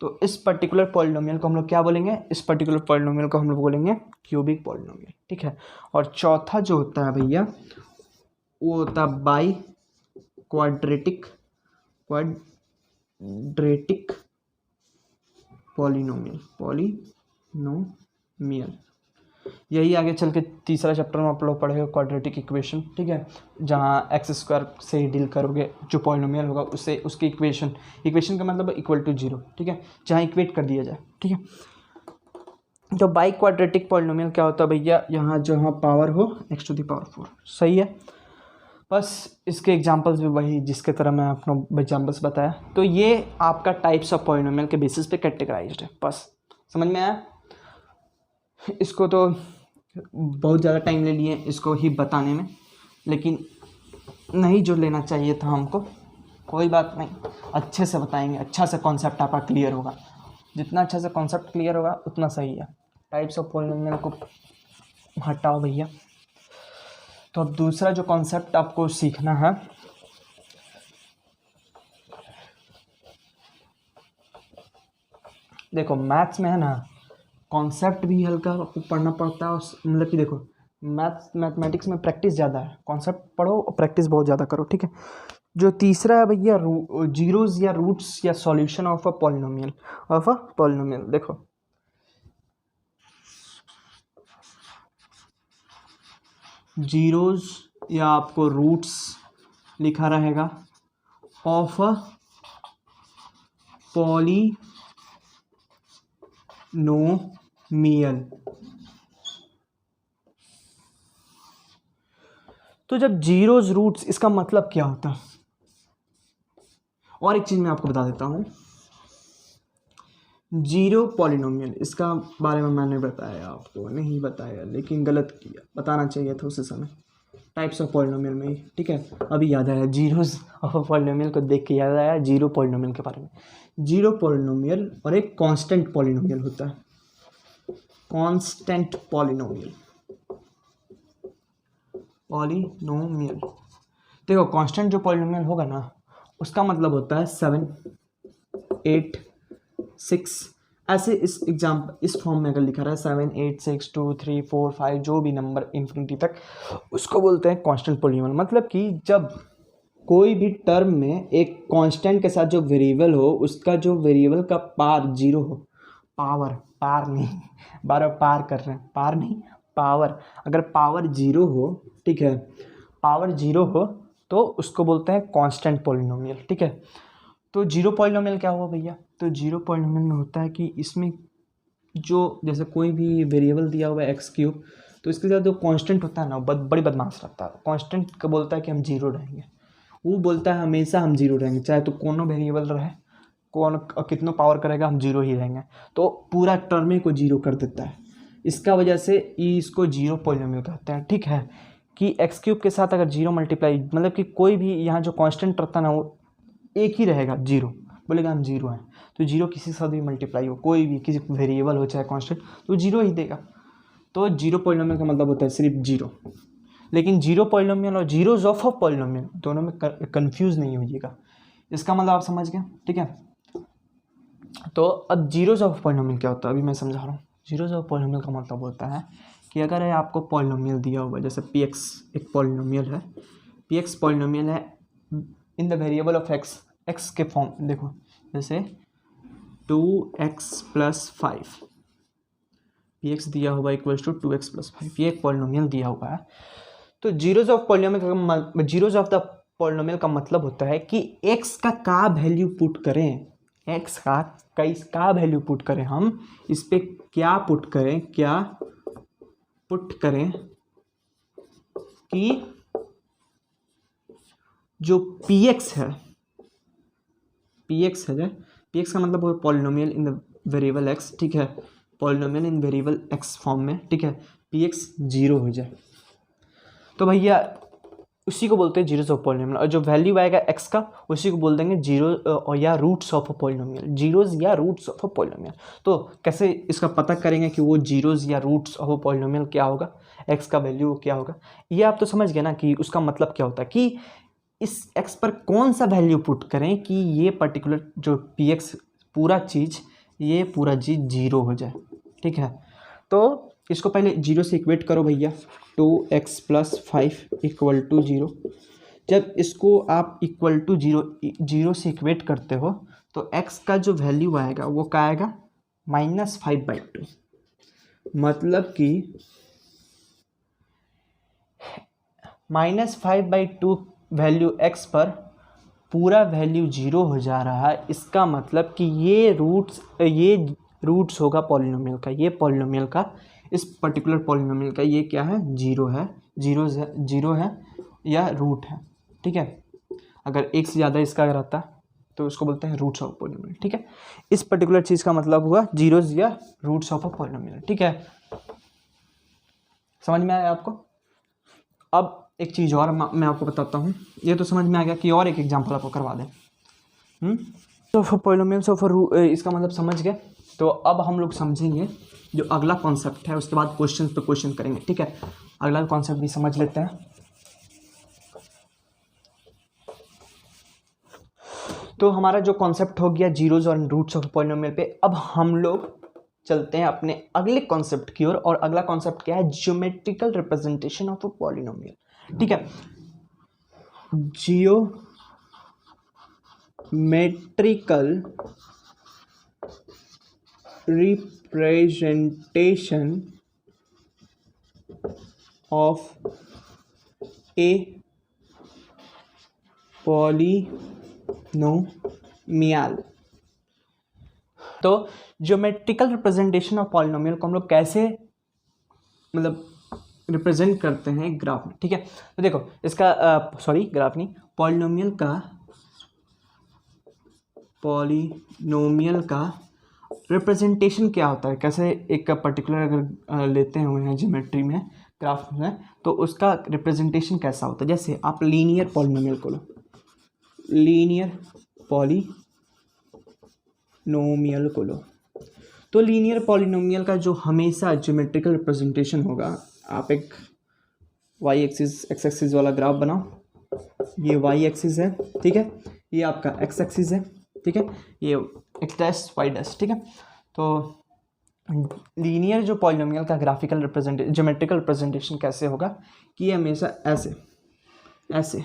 तो इस पर्टिकुलर पॉलिनोमियल को हम लोग क्या बोलेंगे, इस पर्टिकुलर पॉलिनोमियल को हम लोग बोलेंगे क्यूबिक पॉलिनोमियल, ठीक है। और चौथा जो होता है भैया, वो होता है बाई क्वाड्रेटिक पॉलिनोमियल। यही आगे चल के तीसरा चैप्टर में आप लोग पढ़ेगा क्वाड्रेटिक इक्वेशन, ठीक है, जहाँ x² से ही डील करोगे, जो पॉलिनोमियल होगा उससे उसकी इक्वेशन का मतलब =0, ठीक है, जहाँ इक्वेट कर दिया जाए, ठीक है। तो बाई क्वाड्रेटिक पॉलिनोमियल क्या होता है भैया, यहाँ जहाँ पावर हो x⁴, सही है। बस इसके एग्जांपल्स भी वही जिसके तरह मैं अपना एग्जांपल्स बताया। तो ये आपका टाइप्स ऑफ पॉलिनोमियल के बेसिस पे कैटेगराइज्ड है, बस समझ में आया। इसको तो बहुत ज़्यादा टाइम ले लिए इसको ही बताने में, लेकिन नहीं जो लेना चाहिए था हमको, कोई बात नहीं, अच्छे से बताएंगे, अच्छा से कॉन्सेप्ट आपका क्लियर होगा, जितना अच्छा से कॉन्सेप्ट क्लियर होगा उतना सही है। टाइप्स ऑफ पॉलिनोमियल को हटाओ भैया। तो अब दूसरा जो कॉन्सेप्ट आपको सीखना है, देखो मैथ्स में है ना, कॉन्सेप्ट भी हल्का आपको पढ़ना पड़ता है, मतलब कि देखो मैथमेटिक्स में प्रैक्टिस ज़्यादा है, कॉन्सेप्ट पढ़ो और प्रैक्टिस बहुत ज़्यादा करो, ठीक है। जो तीसरा है भैया, जीरोज या रूट्स या सॉल्यूशन ऑफ अ पॉलिनोमियल। देखो जीरोज या आपको रूट्स लिखा रहेगा ऑफ अ पॉलिनोमियल। तो जब जीरोज रूट्स, इसका मतलब क्या होता है, और एक चीज मैं आपको बता देता हूं, जीरो पॉलिनोमियल, इसका बारे में मैंने बताया, आपको नहीं बताया, लेकिन गलत किया, बताना चाहिए था उस समय टाइप्स ऑफ पॉलिनोमियल में, ठीक है। अभी याद आया, जीरोज ऑफ पॉलिनोमियल को देख के याद आया जीरो पॉलिनोमियल के बारे में। जीरो पॉलिनोमियल और एक कांस्टेंट पॉलिनोमियल होता है, कांस्टेंट पॉलिनोमियल। देखो कांस्टेंट जो पॉलिनोमियल होगा ना, उसका मतलब होता है 7, 8, 6, ऐसे इस एग्जाम्पल इस फॉर्म में अगर लिखा रहा है 7, 8, 6, 2, 3, 4, 5, जो भी नंबर इन्फिनिटी तक, उसको बोलते हैं कांस्टेंट पॉलिनोमियल। मतलब कि जब कोई भी टर्म में एक कांस्टेंट के साथ जो वेरिएबल हो, उसका जो वेरिएबल का पावर 0 हो, पावर नहीं, बार पार कर रहे हैं, पार नहीं पावर, अगर पावर 0 हो, ठीक है, पावर 0 हो तो उसको बोलते हैं कांस्टेंट पॉलिनोमियल, ठीक है। तो जीरो पॉलिनोमियल क्या हुआ भैया, तो जीरो पॉलिनोमियल में होता है कि इसमें जो जैसे कोई भी वेरिएबल दिया हुआ है x³, तो इसके साथ जो कांस्टेंट होता है ना, बड़ी बदमाश लगता है। कांस्टेंट का बोलता है कि हम जीरो रहेंगे, वो बोलता है हमेशा हम जीरो रहेंगे, चाहे तो कोनो वेरिएबल रहे, कौन कितना पावर करेगा, हम जीरो ही रहेंगे, तो पूरा टर्म को जीरो कर देता है। इसका वजह से इसको जीरो पॉलिनोमियल कहते हैं। ठीक है, कि एक्स क्यूब के साथ अगर जीरो मल्टीप्लाई, मतलब कि कोई भी यहाँ जो कांस्टेंट रहता है ना वो एक ही रहेगा, जीरो बोलेगा हम जीरो हैं, तो जीरो किसी के साथ भी मल्टीप्लाई हो, कोई भी किसी वेरिएबल हो चाहे कांस्टेंट, तो जीरो ही देगा। तो जीरो पॉलिनोमियल का मतलब होता है सिर्फ जीरो। लेकिन जीरो पॉलिनोमियल और जीरोज ऑफ अ पॉलिनोमियल दोनों में कंफ्यूज नहीं होइएगा, इसका मतलब आप समझ गए। ठीक है, तो अब जीरोज ऑफ पॉलिनोमियल क्या होता है अभी मैं समझा रहा हूँ। जीरोज ऑफ पॉलिनोमियल का मतलब होता है कि अगर आपको पॉलिनोमियल दिया हुआ है, जैसे पी एक्स एक पॉलिनोमियल है, पी एक्स पॉलिनोमियल है in the variable of x, x के फॉर्म देखो, जैसे 2x + 5, पी एक्स दिया हुआ इक्वल्स टू 2x + 5, ये एक पॉलिनोमियल दिया हुआ है। तो zeros of polynomial, zeros of the polynomial का मतलब होता है कि x का वैल्यू पुट करें, x का वैल्यू पुट करें, हम इस पे क्या पुट करें, क्या पुट करें कि जो px है, px है, px का मतलब है polynomial in the variable x। ठीक है, पॉलिनोमियल इन वेरिएबल x फॉर्म में। ठीक है, px जीरो हो जाए तो भैया उसी को बोलते हैं जीरोज ऑफ पॉलिनोमियल, और जो वैल्यू आएगा x का उसी को बोल देंगे जीरो या roots of a polynomial, zeros या रूट्स ऑफ अ पॉलिनोमियल। तो कैसे इसका पता करेंगे कि वो जीरोज या रूट्स ऑफ अ पॉलिनोमियल क्या होगा, x का वैल्यू क्या होगा, ये आप तो समझ गए ना कि उसका मतलब क्या होता है कि इस x पर कौन सा वैल्यू पुट करें कि ये पर्टिकुलर जो px पूरा चीज़, ये पूरा चीज़ जीरो हो जाए। ठीक है, तो इसको पहले जीरो से इक्वेट करो भैया, 2x + 5 = 0। जब इसको आप इक्वल टू जीरो से इक्वेट करते हो तो x का जो वैल्यू आएगा वो क्या आएगा, -5/2। मतलब कि -5/2 वैल्यू x पर पूरा वैल्यू जीरो हो जा रहा है। इसका मतलब कि ये रूट्स होगा पॉलिनोमियल का, ये पॉलिनोमियल का, इस पर्टिकुलर पॉलिनोमियल का ये क्या है, जीरो है, जीरो है या रूट है। ठीक है, अगर एक से ज़्यादा इसका अगर आता तो उसको बोलते हैं रूट्स ऑफ पॉलिनोमियल। ठीक है, इस पर्टिकुलर चीज़ का मतलब हुआ जीरोज या रूट्स ऑफ अ पॉलिनोमियल। ठीक है, समझ में आया आपको। अब एक चीज़ और मैं आपको बताता हूँ, ये तो समझ में आ गया कि और एक एग्जांपल आपको करवा दें। ऑफ पॉलिनोमियल्स ऑफ इसका मतलब समझ गए। तो अब हम लोग समझेंगे जो अगला कॉन्सेप्ट है, उसके बाद क्वेश्चन पे क्वेश्चन करेंगे। ठीक है, अगला कॉन्सेप्ट भी समझ लेते हैं। तो हमारा जो कॉन्सेप्ट हो गया जीरोज और रूट्स ऑफ पॉलिनोमियल पे, अब हम लोग चलते हैं अपने अगले कॉन्सेप्ट की ओर, और अगला कॉन्सेप्ट क्या है, geometrical representation of a polynomial. ठीक है, geometrical representation of a polynomial। तो ज्योमेट्रिकल रिप्रेजेंटेशन ऑफ पॉलिनोमियल को हम लोग कैसे मतलब रिप्रेजेंट करते हैं ग्राफ में। ठीक है, तो देखो इसका ग्राफ नहीं, पॉलिनोमियल का रिप्रेजेंटेशन क्या होता है, कैसे एक पर्टिकुलर अगर लेते हुए हैं ज्योमेट्री में, ग्राफ में, तो उसका रिप्रेजेंटेशन कैसा होता है। जैसे आप लीनियर पॉलिनोमियल को लो, लीनियर पॉलिनोमियल को लो, तो लीनियर पॉलिनोमियल का जो हमेशा ज्योमेट्रिकल रिप्रेजेंटेशन होगा, आप एक वाई एक्सिस एक्स एक्सिस वाला ग्राफ बनाओ, ये वाई एक्सिस है। ठीक है, ये आपका एक्स एक्सिस है। ठीक है, ये एक्स डैश वाई डैश। ठीक है, तो लीनियर जो पॉलिनोमियल का ग्राफिकल रिप्रेजेंटेशन, ज्योमेट्रिकल रिप्रेजेंटेशन कैसे होगा कि ये हमेशा ऐसे ऐसे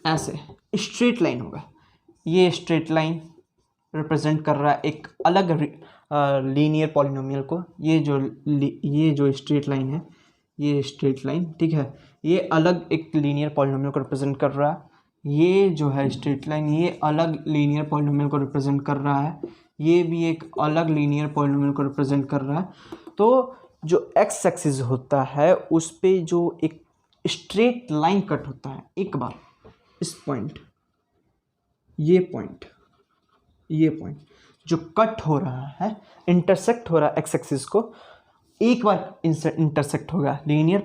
ऐसे स्ट्रेट लाइन होगा। ये स्ट्रेट लाइन रिप्रेजेंट कर रहा है एक अलग लीनियर पॉलिनोमियल को। ये जो स्ट्रेट लाइन है, ये स्ट्रेट लाइन, ठीक है, ये अलग एक लीनियर पॉलिनोमियल को रिप्रेजेंट कर रहा है। ये जो है स्ट्रेट लाइन, ये अलग लीनियर पॉलिनोमियल को रिप्रेजेंट कर रहा है। ये भी एक अलग लीनियर पॉलिनोमियल को रिप्रेजेंट कर रहा है। तो जो एक्स एक्सिस होता है उस पे जो एक स्ट्रेट लाइन कट होता है एक बार, इस पॉइंट, ये पॉइंट, ये पॉइंट जो कट हो रहा है, इंटरसेक्ट हो रहा है एक्स एक्सिस को, एक बार इंटरसेक्ट होगा। लीनियर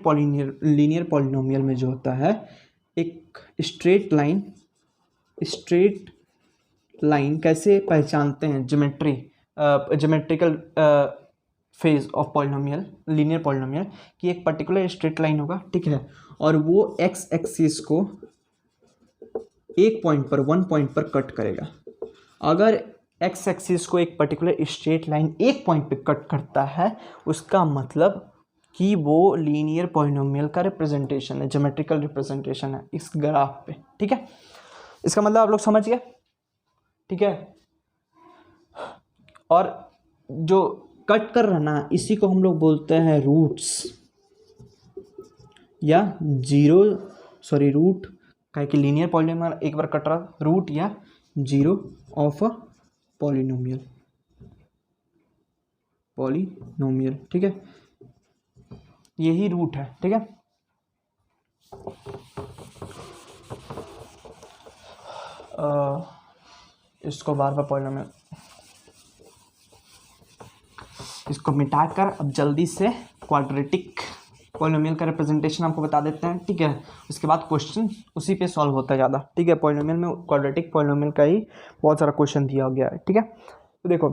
पॉलिनोमियल में जो होता है, एक स्ट्रेट लाइन कैसे पहचानते हैं, geometrical phase of polynomial, linear polynomial, कि एक पर्टिकुलर स्ट्रेट लाइन होगा, ठीक है, और वो एक्स एक्सिस को एक पॉइंट पर, वन पॉइंट पर कट करेगा। अगर एक्स एक्सिस को एक पर्टिकुलर स्ट्रेट लाइन एक पॉइंट पे कट करता है, उसका मतलब कि वो लीनियर पॉलिनोमियल का रिप्रेजेंटेशन है, ज्योमेट्रिकल रिप्रेजेंटेशन है इस ग्राफ पे, ठीक है। इसका मतलब आप लोग समझ गए, ठीक है। और जो कट कर रहा ना, इसी को हम लोग बोलते हैं रूट्स या रूट, क्या कि लीनियर पॉलिनोमियल एक बार कट रहा, रूट या जीरो ऑफ अ पॉलिनोमियल, ठीक है, यही रूट है, ठीक है। इसको बार बार पॉलिनोमियल, इसको मिटाकर अब जल्दी से क्वाड्रेटिक पॉलिनोमियल का रिप्रेजेंटेशन आपको बता देते हैं, ठीक है। उसके बाद क्वेश्चन उसी पे सॉल्व होता है ज़्यादा, ठीक है। पॉलिनोमियल में क्वाड्रेटिक पॉलिनोमियल का ही बहुत सारा क्वेश्चन दिया गया है, ठीक है। तो देखो,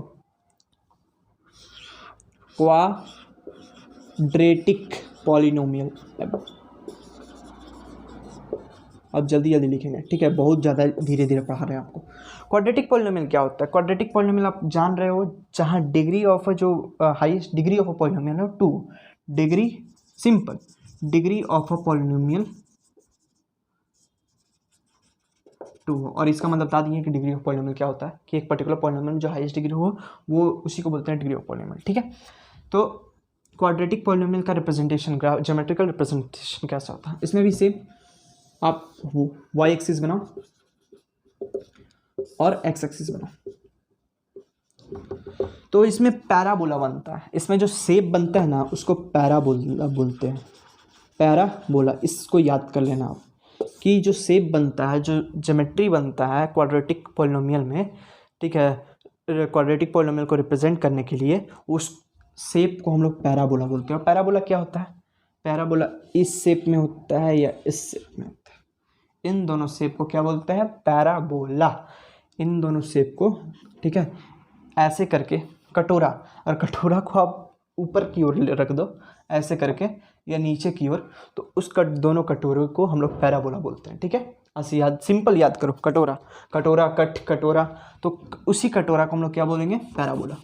क्वाड्रेटिक पॉलिनोमियल, अब जल्दी जल्दी लिखेंगे, ठीक है, बहुत ज़्यादा धीरे धीरे पढ़ा रहे हैं आपको। क्वाड्रेटिक पॉलिनोमियल क्या होता है? क्वाड्रेटिक पॉलिनोमियल आप जान रहे हो, जहाँ डिग्री ऑफ जो highest degree of a polynomial है 2 degree, simple degree of a polynomial 2 हो। और इसका मतलब बता दिए कि डिग्री ऑफ पॉलिनोमियल क्या होता है, कि एक पर्टिकुलर पॉलिनोमियल जो हाईएस्ट डिग्री हो वो उसी को बोलते हैं डिग्री ऑफ पॉलिनोमियल, ठीक है। तो क्वाड्रेटिक पॉलिनोमियल का रिप्रेजेंटेशन, ज्योमेट्रिकल रिप्रेजेंटेशन कैसा होता है? इसमें भी सेम, आप वाई एक्सिस बनाओ और एक्स एक्सिस बनाओ, तो इसमें पैराबोला बनता है। इसमें जो शेप बनता है ना, उसको पैराबोला बोलते हैं, पैराबोला। इसको याद कर लेना आप, कि जो शेप बनता है, जो ज्योमेट्री बनता है क्वाड्रेटिक पॉलिनोमियल में, ठीक है, क्वाड्रेटिक पॉलिनोमियल को रिप्रेजेंट करने के लिए उस शेप को हम लोग पैराबोला बोलते हैं। और पैराबोला क्या होता है? पैराबोला इस शेप में होता है या इस शेप में होता है, इन दोनों शेप को क्या बोलते हैं? पैराबोला। इन दोनों शेप को, ठीक है, ऐसे करके कटोरा, और कटोरा को आप ऊपर की ओर रख दो ऐसे करके, या नीचे की ओर, तो उस दोनों कटोरों को हम लोग पैराबोला बोलते हैं, ठीक है। ऐसे याद, सिंपल याद करो, कटोरा, कटोरा कट कटोरा, तो उसी कटोरा को हम लोग क्या बोलेंगे? पैराबोला।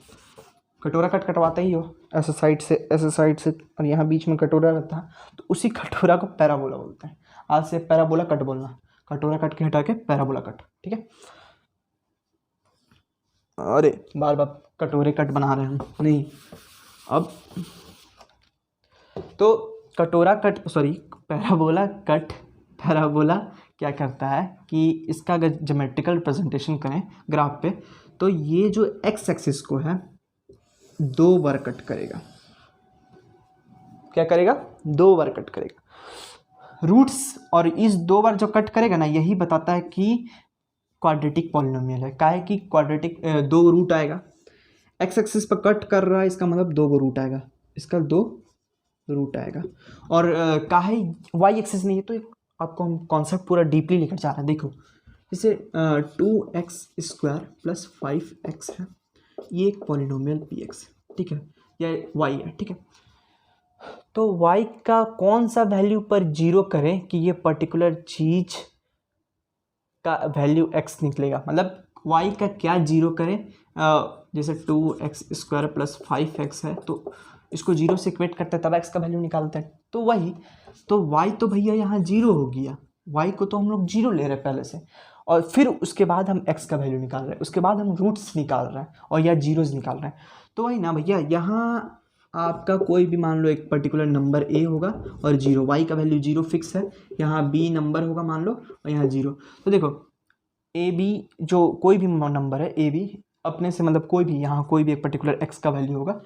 कटोरा कट कटवाते ही हो, ऐसे साइड से, ऐसे साइड से, और यहाँ बीच में कटोरा रहता है, तो उसी कटोरा को पैराबोला बोलते हैं। आज से पैराबोला कट बोलना, कटोरा कट के हटा के पैराबोला कट, ठीक है। अरे बार बार कटोरे कट बना रहे हैं नहीं, अब तो कटोरा कट, पैराबोला कट, पैराबोला क्या करता है कि इसका अगर ज्योमेट्रिकल रिप्रेजेंटेशन करें ग्राफ पे, तो ये जो एक्स एक्सिस को है 2 बार कट करेगा। क्या करेगा? 2 बार कट करेगा रूट्स, और इस 2 बार जो कट करेगा ना, यही बताता है कि क्वाड्रेटिक पॉलिनोमियल है। काहे कि क्वाड्रेटिक 2 रूट आएगा, एक्स एक्सिस पर कट कर रहा है, इसका मतलब 2 रूट आएगा, इसका 2 रूट आएगा। और काहे वाई एक्सिस नहीं है, तो आपको हम कॉन्सेप्ट पूरा डीपली लेकर जा रहे हैं। देखो, जैसे 2x² + 5x है, ये एक पॉलिनोमियल px है, ठीक है, या y है, ठीक है। तो y का कौन सा वैल्यू पर 0 करें कि ये पर्टिकुलर चीज का वैल्यू x निकलेगा, मतलब y का क्या 0 करें? जैसे 2x² + 5x है, तो इसको 0 से इक्वेट करते हैं, तब x का वैल्यू निकालते हैं। तो वही, तो y तो भैया यहाँ 0 हो गया, y को तो हम लोग 0 ले रहे हैं पहले से, और फिर उसके बाद हम x का वैल्यू निकाल रहे हैं, उसके बाद हम रूट्स निकाल रहे हैं, और या जीरोज निकाल रहे हैं। तो वही ना भैया, यहाँ आपका कोई भी मान लो एक पर्टिकुलर नंबर a होगा और 0, y का वैल्यू 0 फिक्स है, यहाँ b नंबर होगा मान लो, और यहाँ 0। तो देखो ए बी, जो कोई भी नंबर है ए बी अपने से, मतलब कोई भी, यहाँ कोई भी एक पर्टिकुलर x का वैल्यू होगा,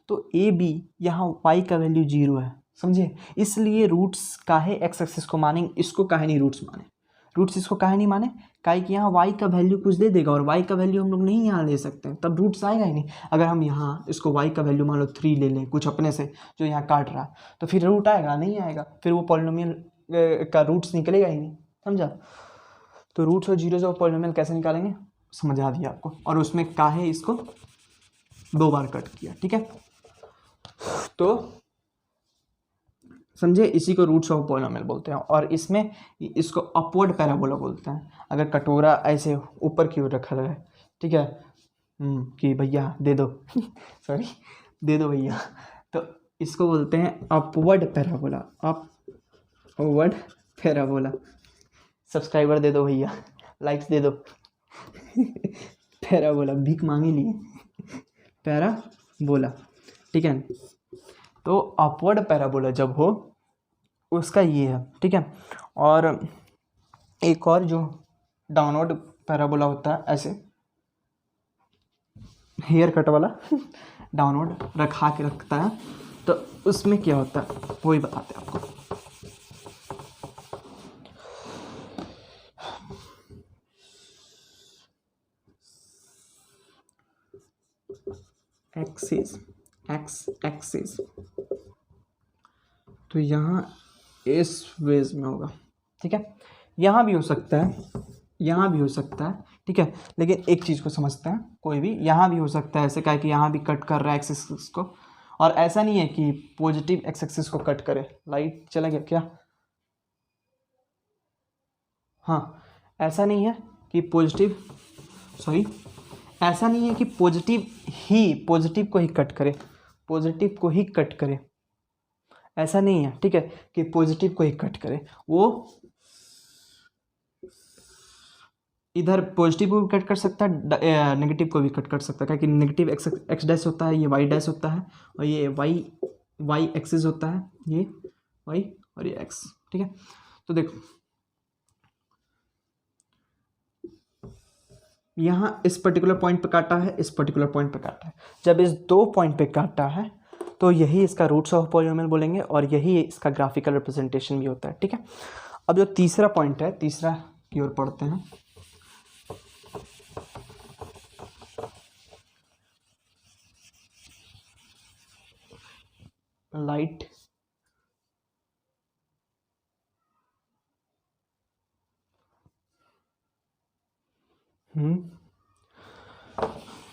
तो ए बी यहाँ y का वैल्यू 0 है, समझे। इसलिए रूट्स काहे एक्स एक्सिस को मानेंगे, इसको काहे नहीं रूट्स माने। रूट्स इसको काहे नहीं माने, काहे कि यहाँ y का वैल्यू कुछ दे देगा और y का वैल्यू हम लोग नहीं यहाँ ले सकते हैं, तब रूट्स आएगा ही नहीं। अगर हम यहाँ इसको y का वैल्यू मान लो 3 ले लें कुछ अपने से जो यहाँ काट रहा है, तो फिर रूट आएगा नहीं आएगा, फिर वो पॉलिनोमियल का रूट्स निकलेगा ही नहीं, समझा। तो रूट्स और जीरोस ऑफ पॉलिनोमियल कैसे निकालेंगे समझा दिया आपको, और उसमें काहे इसको 2 बार कट किया, ठीक है। तो समझे, इसी को रूट्स ऑफ पॉलिनोमियल बोलते हैं, और इसमें इसको अपवर्ड पैराबोला बोलते हैं। अगर कटोरा ऐसे ऊपर की ओर रखा है, ठीक है, कि भैया दे दो सॉरी दे दो भैया, तो इसको बोलते हैं upward parabola, upward parabola. Subscriber दे दो भैया, लाइक्स दे दो पैराबोला, भीख मांगी लिए पैराबोला, ठीक है। तो अपवर्ड पैराबोला जब हो उसका ये है, ठीक है। और एक और जो डाउनवर्ड पैराबोला होता है, ऐसे हेयर कट वाला डाउनवर्ड रखा के रखता है, तो उसमें क्या होता है वही बताते हैं आपको। एक्स एक्सिस तो यहाँ इस वेज में होगा, ठीक है। यहाँ भी हो सकता है, यहाँ भी हो सकता है, ठीक है। लेकिन एक चीज़ को समझते हैं, कोई भी यहाँ भी हो सकता है ऐसे, क्या कि यहाँ भी कट कर रहा है एक्स एक्सिस को, और ऐसा नहीं है कि पॉजिटिव एक्स एक्सिस को कट करे। लाइट चला गया क्या? हाँ, ऐसा नहीं है कि पॉजिटिव, सॉरी, ऐसा नहीं है कि पॉजिटिव को ही कट करे, पॉजिटिव को ही कट करे, ऐसा नहीं है, ठीक है, कि पॉजिटिव को ही कट करे। वो इधर पॉजिटिव को भी कट कर सकता है, नेगेटिव को भी कट कर सकता है, क्योंकि नेगेटिव एक्स डैश होता है, ये वाई डैश होता है, और ये वाई एक्सिस होता है, ये वाई और ये एक्स, ठीक है। तो देखो यहाँ इस पर्टिकुलर पॉइंट पे काटा है, इस पर्टिकुलर पॉइंट पे काटा है। जब इस 2 पॉइंट पे काटा है तो यही इसका रूट्स ऑफ पॉलिनोमियल बोलेंगे, और यही इसका ग्राफिकल रिप्रेजेंटेशन भी होता है, ठीक है। अब जो तीसरा पॉइंट है, तीसरा की ओर पढ़ते हैं। लाइट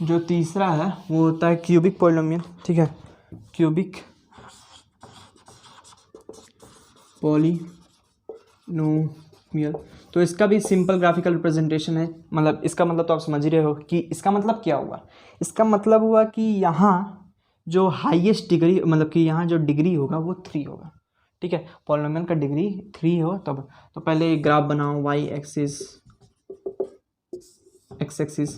जो तीसरा है वो होता है क्यूबिक पॉलिनोमियल, ठीक है, क्यूबिक पॉलिनोमियल। तो इसका भी सिंपल ग्राफिकल रिप्रेजेंटेशन है, मतलब इसका मतलब तो आप समझ ही रहे हो कि इसका मतलब क्या हुआ। इसका मतलब हुआ कि यहाँ जो हाईएस्ट डिग्री, मतलब कि यहाँ जो डिग्री होगा वो 3 होगा, ठीक है। पॉलिनोमियल का डिग्री 3 हो तब, तो पहले ग्राफ बनाओ, वाई एक्सिस, एक्स एक्सिस।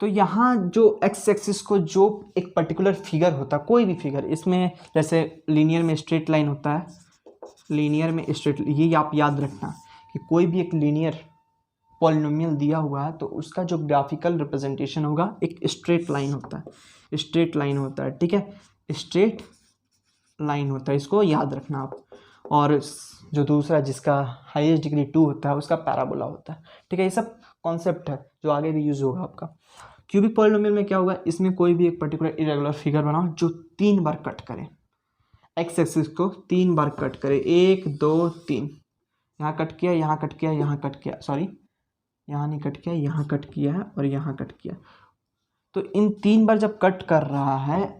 तो यहाँ जो एक्स एक्सिस को जो एक पर्टिकुलर फिगर होता है, कोई भी फिगर, इसमें जैसे लीनियर में स्ट्रेट लाइन होता है, लीनियर में स्ट्रेट, ये आप याद रखना कि कोई भी एक लीनियर पॉलिनोमियल दिया हुआ है तो उसका जो ग्राफिकल रिप्रेजेंटेशन होगा एक स्ट्रेट लाइन होता है, स्ट्रेट लाइन होता है, ठीक है, स्ट्रेट लाइन होता है, इसको याद रखना आप। और जो दूसरा जिसका हाईएस्ट डिग्री 2 होता है उसका पैराबोला होता है, ठीक है। ये सब कॉन्सेप्ट है जो आगे भी यूज होगा आपका। क्यूबिक पॉलिनोमियल में क्या होगा, इसमें कोई भी एक पर्टिकुलर इरेगुलर फिगर बनाओ जो 3 बार कट करे, एक्स एक्सिस को 3 बार कट करे, 1 2 3, यहाँ कट किया, यहाँ कट किया, यहाँ कट किया, सॉरी यहाँ नहीं कट किया, यहाँ कट किया है और यहाँ कट किया। तो इन 3 बार जब कट कर रहा है,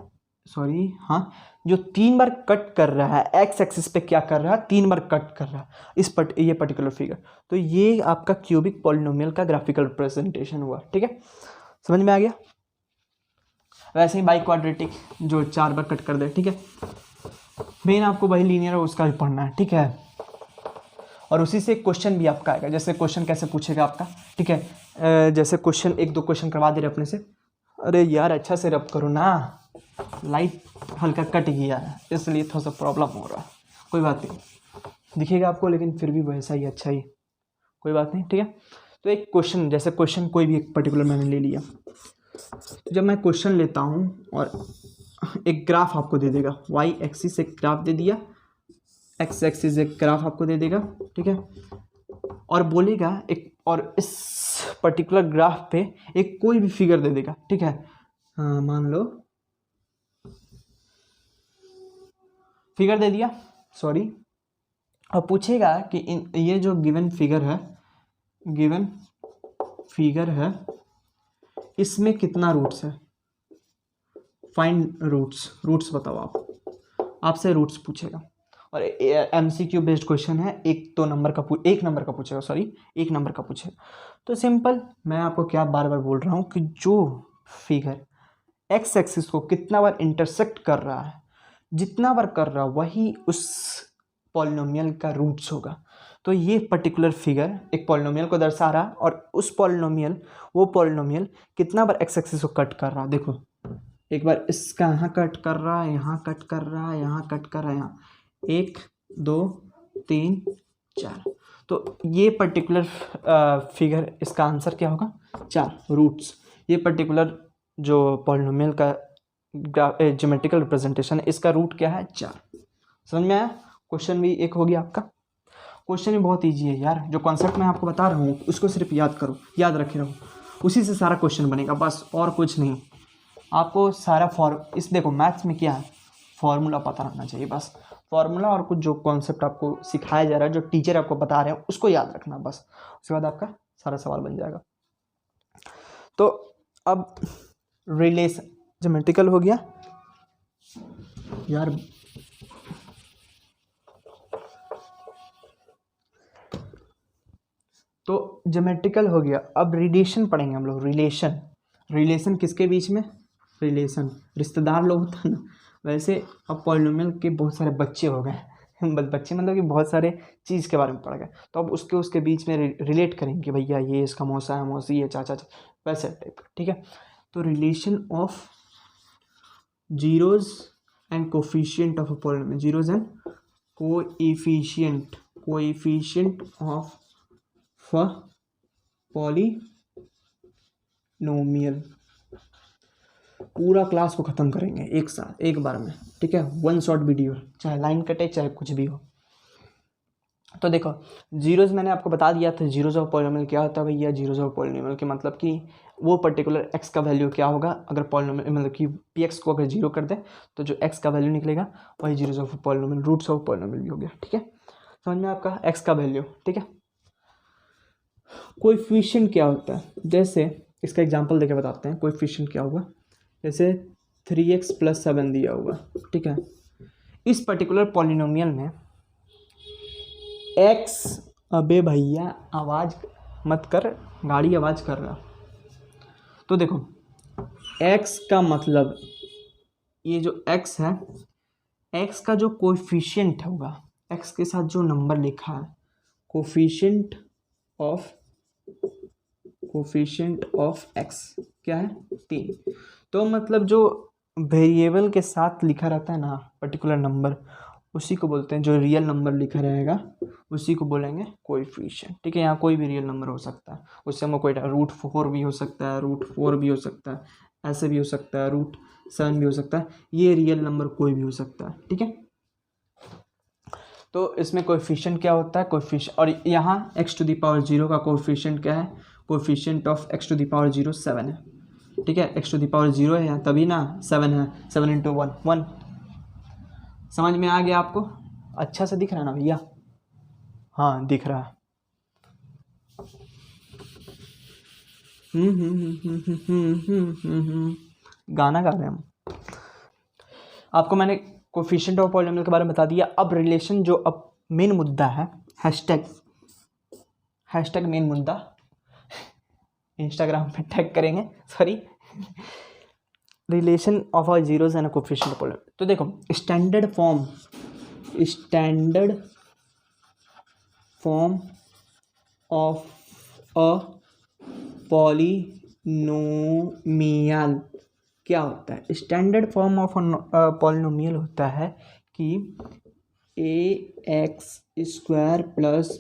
सॉरी हाँ, जो 3 बार कट कर रहा है एक्स एक्सिस पे, क्या कर रहा है, 3 बार कट कर रहा है ये पर्टिकुलर फिगर, तो ये आपका क्यूबिक पॉलिनोमियल का ग्राफिकल रिप्रेजेंटेशन हुआ, ठीक है। समझ में आ गया। वैसे ही बाई क्वाड्रेटिक जो 4 बार कट कर दे, ठीक है, मेन आपको वही लीनियर है उसका भी पढ़ना है, ठीक है। और उसी से क्वेश्चन भी आपका आएगा, जैसे क्वेश्चन कैसे पूछेगा आपका, ठीक है। जैसे क्वेश्चन 1-2 क्वेश्चन करवा दे रहे अपने से, अरे यार अच्छा से रब करो ना, लाइट हल्का कट गया है इसलिए थोड़ा सा प्रॉब्लम हो रहा है, कोई बात नहीं, दिखेगा आपको, लेकिन फिर भी वैसा ही अच्छा ही, कोई बात नहीं, ठीक है। तो एक क्वेश्चन, जैसे क्वेश्चन कोई भी एक पर्टिकुलर मैंने ले लिया, तो जब मैं क्वेश्चन लेता हूँ और एक ग्राफ आपको दे देगा, वाई एक्सिस एक ग्राफ दे दिया, एक्स एक्सिस एक ग्राफ आपको दे देगा, ठीक है। और बोलेगा एक, और इस पर्टिकुलर ग्राफ पे एक कोई भी फिगर दे देगा, ठीक है। हाँ, मान लो फिगर दे दिया, सॉरी, और पूछेगा कि ये जो गिवन फिगर है इसमें कितना रूट्स है, फाइंड रूट्स बताओ आप, आपसे रूट्स पूछेगा। और MCQ बेस्ड क्वेश्चन है, एक नंबर का पूछेगा, सॉरी 1 नंबर का पूछेगा। तो सिंपल, मैं आपको क्या बार बार बोल रहा हूँ कि जो फिगर एक्स एक्सिस को कितना बार इंटरसेक्ट कर रहा है, जितना बार कर रहा है वही उस पॉलिनोमियल का रूट्स होगा। तो ये पर्टिकुलर फिगर एक पॉलिनोमियल को दर्शा रहा है, और वो पॉलिनोमियल कितना बार एक्स एक्सिस को कट कर रहा है। देखो, एक बार इसका यहाँ कट कर रहा है, यहाँ कट कर रहा है, यहाँ कट कर रहा है, यहाँ 1 2 3 4। तो ये पर्टिकुलर फिगर, इसका आंसर क्या होगा, 4 रूट्स। ये पर्टिकुलर जो पॉलिनोमियल का ज्योमेट्रिकल रिप्रेजेंटेशन है, इसका रूट क्या है, 4। समझ में आया? क्वेश्चन भी एक हो गया आपका। क्वेश्चन भी बहुत ईजी है यार, जो कॉन्सेप्ट मैं आपको बता रहा हूँ उसको सिर्फ याद करो, याद रखे रहो, उसी से सारा क्वेश्चन बनेगा, बस और कुछ नहीं। आपको सारा इस देखो मैथ्स में क्या है, फॉर्मूला पता रहना चाहिए, बस फॉर्मूला और कुछ जो कॉन्सेप्ट आपको सिखाया जा रहा है, जो टीचर आपको बता रहे हैं उसको याद रखना बस, उसके बाद आपका सारा सवाल बन जाएगा। तो अब रिलेशन ज्योमेट्रिकल हो गया यार, तो ज्योमेट्रिकल हो गया। अब रिलेशन पढ़ेंगे हम लोग। रिलेशन किसके बीच में, रिलेशन रिश्तेदार लोग होता है ना, वैसे अब पॉलिनोमियल के बहुत सारे बच्चे हो गए बच्चे मतलब कि बहुत सारे चीज़ के बारे में पढ़ गए, तो अब उसके बीच में रिलेट करेंगे, भैया ये इसका मौसा है, मौसी है, चाचा, वैसे टाइप का, ठीक है। तो relation of zeros and coefficient of a polynomial, zeros and coefficient of polynomial, पूरा क्लास को ख़त्म करेंगे एक साथ एक बार में, ठीक है, 1 शॉट वीडियो, चाहे लाइन कटे चाहे कुछ भी हो। तो देखो, जीरोज मैंने आपको बता दिया था, जीरोज ऑफ पॉलिनोमियल क्या होता है भैया। जीरोज ऑफ पॉलिनोमियल के मतलब कि वो पर्टिकुलर एक्स का वैल्यू क्या होगा, अगर पॉलिनोमियल मतलब कि px को अगर 0 कर दे तो जो एक्स का वैल्यू निकलेगा वही zeros of polynomial, roots of polynomial भी हो गया, ठीक है। समझ में आपका एक्स का वैल्यू, ठीक है। कोएफिशिएंट क्या होता है, जैसे इसका एग्जांपल देके बताते हैं कोएफिशिएंट क्या होगा। जैसे 3x + 7 दिया हुआ, ठीक है। इस पर्टिकुलर पॉलिनोमियल में x, अबे भैया आवाज़ मत कर, गाड़ी आवाज़ कर रहा। तो देखो x का मतलब, ये जो x है, x का जो कोएफिशिएंट होगा, x के साथ जो नंबर लिखा है, कोएफिशिएंट ऑफ x क्या है, 3। तो मतलब जो वेरिएबल के साथ लिखा रहता है ना पर्टिकुलर नंबर, उसी को बोलते हैं, जो रियल नंबर लिखा रहेगा उसी को बोलेंगे कोएफिशिएंट, ठीक है। यहाँ कोई भी रियल नंबर हो सकता है, उससे हम कोई √4 भी हो सकता है, √4 भी हो सकता है, ऐसे भी हो सकता है, √7 भी हो सकता है, ये रियल नंबर कोई भी हो सकता है, ठीक है। तो इसमें कोएफिशिएंट क्या होता है, कोएफिशिएंट, और यहाँ x⁴ का कोएफिशिएंट क्या है, कोएफिशिएंट ऑफ x⁴ 7 है, ठीक है। x⁴ है तभी ना 7 है, 7 × 1 1। समझ में आ गया आपको, अच्छा से दिख रहा है ना भैया, हाँ दिख रहा है। गाना गा रहे हैं हम। आपको मैंने कोएफिशिएंट ऑफ पॉलिनोमियल के बारे में बता दिया। अब रिलेशन, जो अब मेन मुद्दा है, हैशटैग मेन मुद्दा, इंस्टाग्राम पे टैग करेंगे, sorry, relation of a zeros and coefficient of polynomial. तो देखो, standard form of a polynomial क्या होता है। स्टैंडर्ड फॉर्म ऑफ पॉलिनोमियल होता है कि ax² +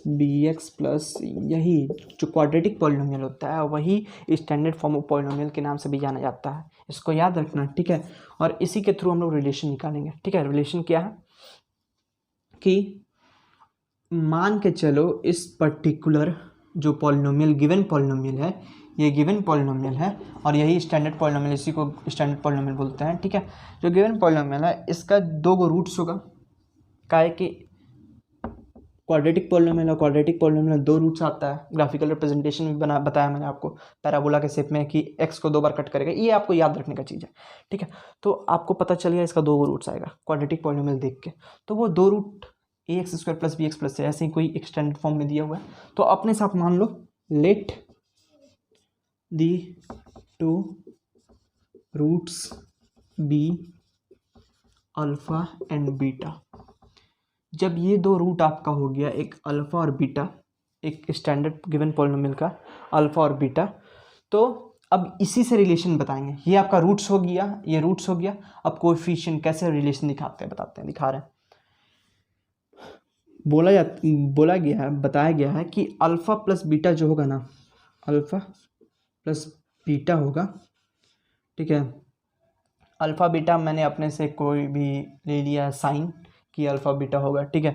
bx+, यही जो क्वाड्रेटिक पॉलिनोमियल होता है वही स्टैंडर्ड फॉर्म ऑफ पॉलिनोमियल के नाम से भी जाना जाता है, इसको याद रखना, ठीक है। और इसी के थ्रू हम लोग रिलेशन निकालेंगे, ठीक है। रिलेशन क्या है कि मान के चलो इस पर्टिकुलर जो पॉलिनोमियल गिवन पॉलिनोमियल है, ये गिवन पॉलिनोमियल है और यही स्टैंडर्ड पॉलिनोमियल, इसी को स्टैंडर्ड पॉलिनोमियल बोलते हैं, ठीक है। जो गिवन पॉलिनोमियल है इसका 2 रूट्स होगा, काहे कि क्वाड्रेटिक पॉलिनोमियल और क्वाड्रेटिक पॉलिनोमियल 2 रूट्स आता है। ग्राफिकल रिप्रेजेंटेशन भी बताया मैंने आपको पैराबोला के शेप में कि एक्स को 2 बार कट करेगा, ये आपको याद रखने का चीज़ है, ठीक है। तो आपको पता चल गया इसका 2 रूट्स आएगा क्वाड्रेटिक पॉलिनोमियल देख के। तो वो 2 रूट ax² + bx+ है, ऐसे ही कोई एक्सटेंडेड फॉर्म में दिया हुआ है। तो अपने साथ मान लो let the 2 roots be alpha and beta. जब ये 2 रूट आपका हो गया, एक अल्फ़ा और बीटा, एक स्टैंडर्ड गिवन पॉलिनोमियल का अल्फ़ा और बीटा, तो अब इसी से रिलेशन बताएंगे। ये आपका रूट्स हो गया, ये रूट्स हो गया। अब कोएफिशिएंट कैसे रिलेशन दिखाते हैं, बताते हैं, दिखा रहे हैं। बोला गया है, बताया गया है कि अल्फ़ा प्लस बीटा जो होगा ना, अल्फ़ा प्लस बीटा होगा, ठीक है। अल्फ़ा बीटा मैंने अपने से कोई भी ले लिया साइन कि अल्फ़ा बीटा होगा, ठीक है।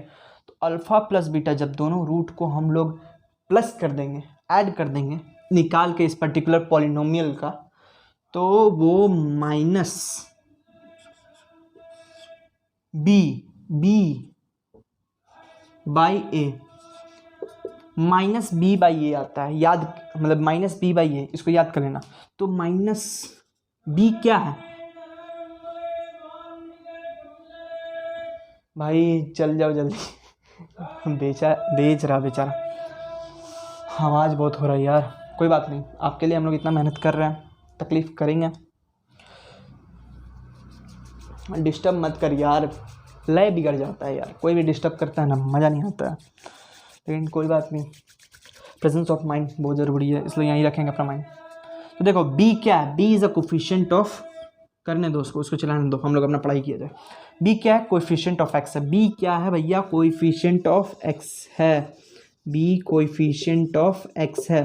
तो अल्फ़ा प्लस बीटा जब दोनों रूट को हम लोग प्लस कर देंगे, ऐड कर देंगे निकाल के इस पर्टिकुलर पॉलिनोमियल का, तो वो minus B by A, minus B by A आता है, याद, मतलब माइनस बी बाई ए, इसको याद कर लेना। तो माइनस बी क्या है भाई, चल जाओ जल्दी बेच रहा बेचारा, आवाज़ बहुत हो रहा है यार, कोई बात नहीं, आपके लिए हम लोग इतना मेहनत कर रहे हैं, तकलीफ़ करेंगे, डिस्टर्ब मत कर यार, लय बिगड़ जाता है यार, कोई भी डिस्टर्ब करता है ना, मज़ा नहीं आता है। लेकिन कोई बात नहीं, प्रेजेंस ऑफ माइंड बहुत ज़रूरी है, इसलिए यहीं रखेंगे अपना माइंड। तो देखो बी क्या है, B is a coefficient of, करने दो उसको चलाने दो, हम लोग अपना पढ़ाई किया जाए। बी क्या है, कोएफिशिएंट ऑफ एक्स है। बी क्या है भैया, कोएफिशिएंट ऑफ एक्स है। बी कोएफिशिएंट ऑफ एक्स है।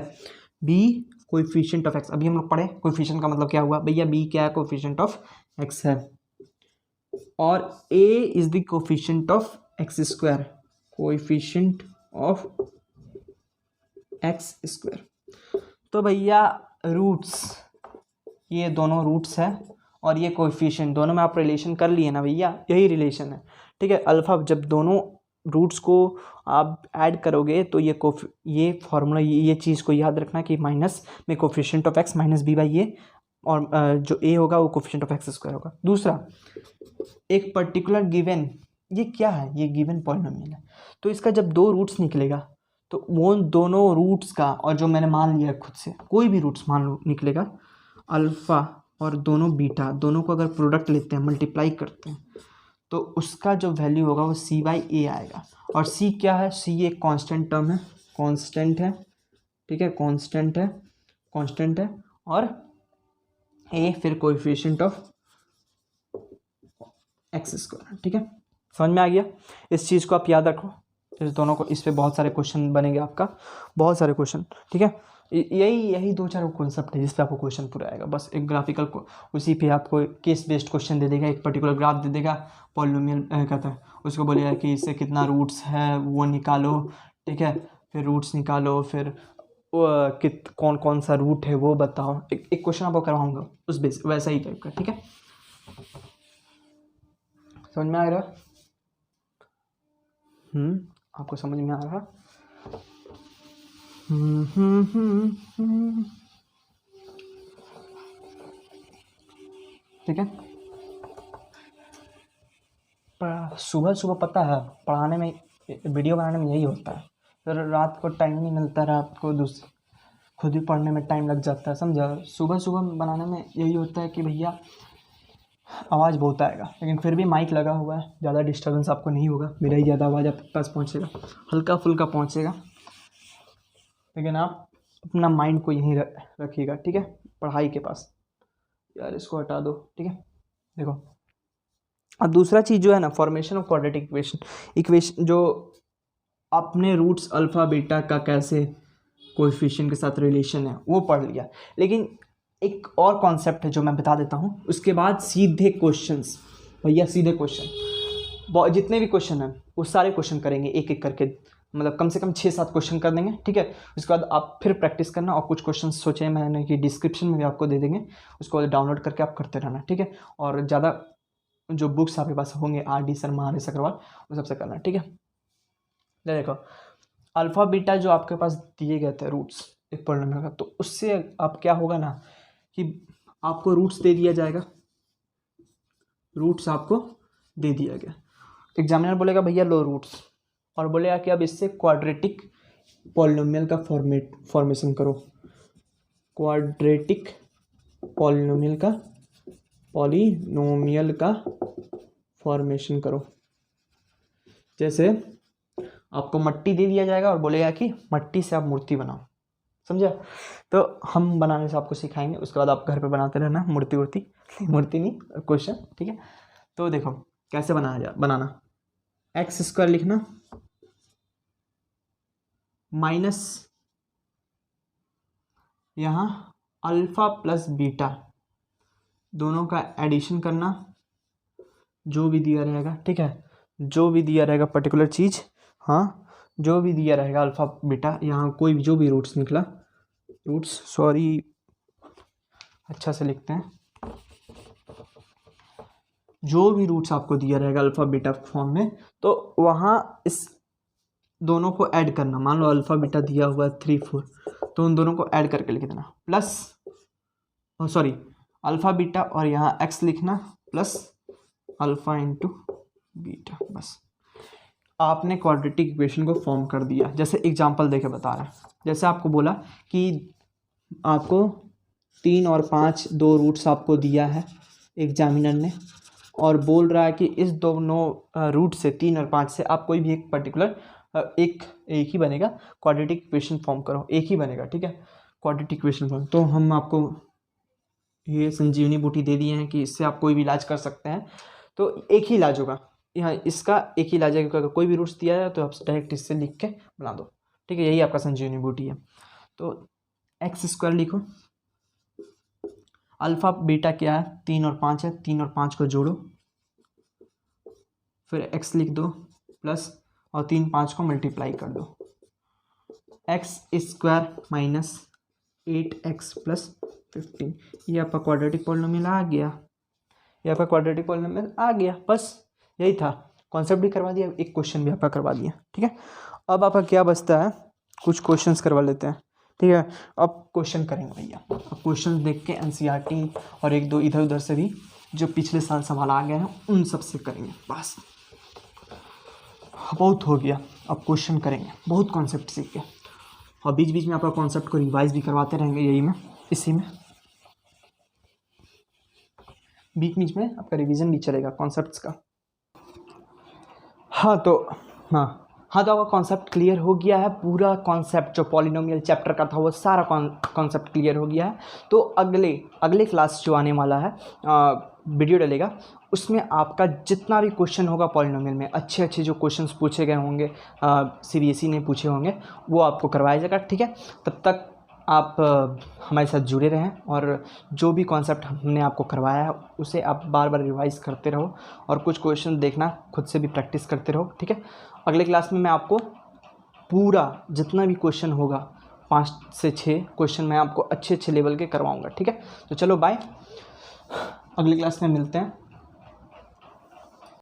बी कोएफिशिएंट ऑफ एक्स, अभी हम लोग पढ़े कोएफिशिएंट का मतलब क्या हुआ भैया, बी क्या है, कोएफिशिएंट ऑफ एक्स है। और a is the coefficient of x², coefficient of x²। तो भैया रूट्स, ये दोनों रूट्स है और ये कोएफिशिएंट, दोनों में आप रिलेशन कर लिए ना भैया, यही रिलेशन है, ठीक है। अल्फा जब दोनों रूट्स को आप ऐड करोगे तो ये फॉर्मूला, ये चीज़ को याद रखना कि माइनस में coefficient of x minus B by A, और जो a होगा वो कोएफिशिएंट ऑफ x² होगा। दूसरा, एक पर्टिकुलर गिवन, ये क्या है, ये गिवन पॉलिनोमियल है, तो इसका जब 2 रूट्स निकलेगा तो वो दोनों रूट्स का, और जो मैंने मान लिया खुद से, कोई भी रूट्स मान लो निकलेगा, अल्फ़ा और दोनों बीटा, दोनों को अगर प्रोडक्ट लेते हैं, मल्टीप्लाई करते हैं, तो उसका जो वैल्यू होगा वो c/a आएगा। और c क्या है, c एक कांस्टेंट टर्म है, कांस्टेंट है, ठीक है, कांस्टेंट है, और a फिर कोएफिशिएंट ऑफ x², ठीक है। समझ में आ गया, इस चीज़ को आप याद रखो, इस दोनों को, इस पे बहुत सारे क्वेश्चन बनेंगे आपका, बहुत सारे क्वेश्चन, ठीक है। यही 2-4 कॉन्सेप्ट है जिस पे आपको क्वेश्चन पूरा आएगा, बस एक ग्राफिकल को, उसी पे आपको केस बेस्ड क्वेश्चन दे देगा, एक पर्टिकुलर ग्राफ दे देगा, पॉलिनोमियल कहता है, उसको बोलेगा कि इससे कितना रूट्स है वो निकालो, ठीक है, फिर रूट्स निकालो, फिर कौन कौन सा रूट है वो बताओ, एक क्वेश्चन आपको करवाऊँगा उस बेस, वैसा ही टाइप का, ठीक है। समझ में आ रहा, आपको समझ में आ रहा, ठीक है। सुबह सुबह पता है पढ़ाने में, वीडियो बनाने में यही होता है, फिर रात को टाइम नहीं मिलता, रात को खुद ही पढ़ने में टाइम लग जाता है, समझा। सुबह सुबह बनाने में यही होता है कि भैया आवाज़ बहुत आएगा, लेकिन फिर भी माइक लगा हुआ है, ज़्यादा डिस्टर्बेंस आपको नहीं होगा, मेरा ही ज़्यादा आवाज़ आपके पास पहुँचेगा, हल्का फुल्का पहुँचेगा, लेकिन आप अपना माइंड को यहीं रखिएगा, ठीक है, पढ़ाई के पास। यार इसको हटा दो, ठीक है। देखो अब दूसरा चीज़ जो है ना, फॉर्मेशन ऑफ क्वाड्रेटिक इक्वेशन, जो अपने रूट्स अल्फ़ा बीटा का कैसे कोएफिशिएंट के साथ रिलेशन है वो पढ़ लिया, लेकिन एक और कॉन्सेप्ट है जो मैं बता देता हूँ, उसके बाद सीधे क्वेश्चंस भैया, सीधे क्वेश्चन, जितने भी क्वेश्चन हैं वो सारे क्वेश्चन करेंगे एक एक करके, मतलब कम से कम 6-7 क्वेश्चन कर देंगे, ठीक है। उसके बाद आप फिर प्रैक्टिस करना, और कुछ क्वेश्चन सोचे मैंने कि डिस्क्रिप्शन में भी आपको दे देंगे, उसको डाउनलोड करके आप करते रहना, ठीक है। और ज़्यादा जो बुक्स आपके पास होंगे RD शर्मा, RS अग्रवाल, वो सबसे करना, ठीक है। देखो अल्फ़ा बीटा जो आपके पास दिए गए थे रूट्स एक पॉलिनोमियल का, तो उससे आप क्या होगा ना कि आपको रूट्स दे दिया जाएगा, रूट्स आपको दे दिया गया, एग्जामिनर बोलेगा भैया लो रूट्स, और बोलेगा कि अब इससे क्वाड्रेटिक पॉलिनोमियल का फॉर्मेशन करो, क्वाड्रेटिक पॉलिनोमियल का फॉर्मेशन करो। जैसे आपको मट्टी दे दिया जाएगा और बोलेगा कि मट्टी से आप मूर्ति बनाओ, समझा। तो हम बनाने से आपको सिखाएंगे, उसके बाद आप घर पे बनाते रहना मूर्ति नहीं क्वेश्चन, ठीक है। तो देखो कैसे बनाना, x² लिखना माइनस यहाँ अल्फ़ा प्लस बीटा दोनों का एडिशन करना, जो भी दिया रहेगा, ठीक है, जो भी दिया रहेगा पर्टिकुलर चीज़, हाँ जो भी दिया रहेगा अल्फ़ा बीटा, यहाँ कोई भी जो भी रूट्स निकला, सॉरी अच्छा से लिखते हैं, जो भी रूट्स आपको दिया रहेगा अल्फ़ा बीटा फॉर्म में, तो वहाँ इस दोनों को ऐड करना। मान लो अल्फ़ा बीटा दिया हुआ है 3, 4, तो उन दोनों को ऐड करके लिख देना, प्लस सॉरी अल्फ़ा बीटा और यहाँ x लिखना प्लस अल्फ़ा इंटू बीटा, बस आपने क्वाड्रेटिक इक्वेशन को फॉर्म कर दिया। जैसे एग्जांपल देके बता रहा है, जैसे आपको बोला कि आपको 3 और 5 दो रूट्स आपको दिया है एग्जामिनर ने, और बोल रहा है कि इस दोनों रूट से 3 और 5 से आप कोई भी एक पर्टिकुलर एक ही बनेगा, क्वाड्रेटिक इक्वेशन फॉर्म करो, एक ही बनेगा, ठीक है, क्वाड्रेटिक इक्वेशन फॉर्म। तो हम आपको ये संजीवनी बूटी दे दिए हैं कि इससे आप कोई भी इलाज कर सकते हैं, तो एक ही इलाज होगा यहाँ, इसका एक ही इलाज है, क्योंकि अगर कोई भी रूट्स दिया है तो आप डायरेक्ट इससे लिख के बना दो, ठीक है, यही आपका संजीवनी बूटी है। तो x² लिखो, अल्फ़ा बीटा क्या है 3 और 5 है, 3 और 5 को जोड़ो, फिर x लिख दो प्लस, और 3 5 को मल्टीप्लाई कर दो, x² माइनस 8x प्लस 15, ये आपका क्वाड्रेटिक पॉलिनोमियल आ गया, बस यही था, कॉन्सेप्ट भी करवा दिया, एक क्वेश्चन भी आपका करवा दिया, ठीक है। अब आपका क्या बचता है, कुछ क्वेश्चंस करवा लेते हैं, ठीक है। अब क्वेश्चन करेंगे भैया, अब क्वेश्चन देख के NCERT और एक दो इधर उधर से भी जो पिछले साल सवाल आ गए हैं उन सब से करेंगे, बस बहुत हो गया। अब क्वेश्चन करेंगे, बहुत कॉन्सेप्ट सीख के, और बीच बीच में आपका कॉन्सेप्ट को रिवाइज भी करवाते रहेंगे, इसी में बीच बीच में आपका रिवीजन भी चलेगा कॉन्सेप्ट्स का। हाँ तो आपका कॉन्सेप्ट क्लियर हो गया है, पूरा कॉन्सेप्ट जो पॉलिनोमियल चैप्टर का था वो सारा कॉन्सेप्ट क्लियर हो गया है। तो अगले क्लास जो आने वाला है वीडियो डलेगा, उसमें आपका जितना भी क्वेश्चन होगा पॉलिनोमियल में, अच्छे जो क्वेश्चंस पूछे गए होंगे, CBSE ने पूछे होंगे, वो आपको करवाया जाएगा, ठीक है। तब तक आप हमारे साथ जुड़े रहें, और जो भी कॉन्सेप्ट हमने आपको करवाया है उसे आप बार बार रिवाइज़ करते रहो, और कुछ क्वेश्चन देखना, खुद से भी प्रैक्टिस करते रहो, ठीक है। अगले क्लास में मैं आपको पूरा जितना भी क्वेश्चन होगा 5 से 6 क्वेश्चन मैं आपको अच्छे लेवल के करवाऊँगा, ठीक है। तो चलो बाय, अगली क्लास में मिलते हैं।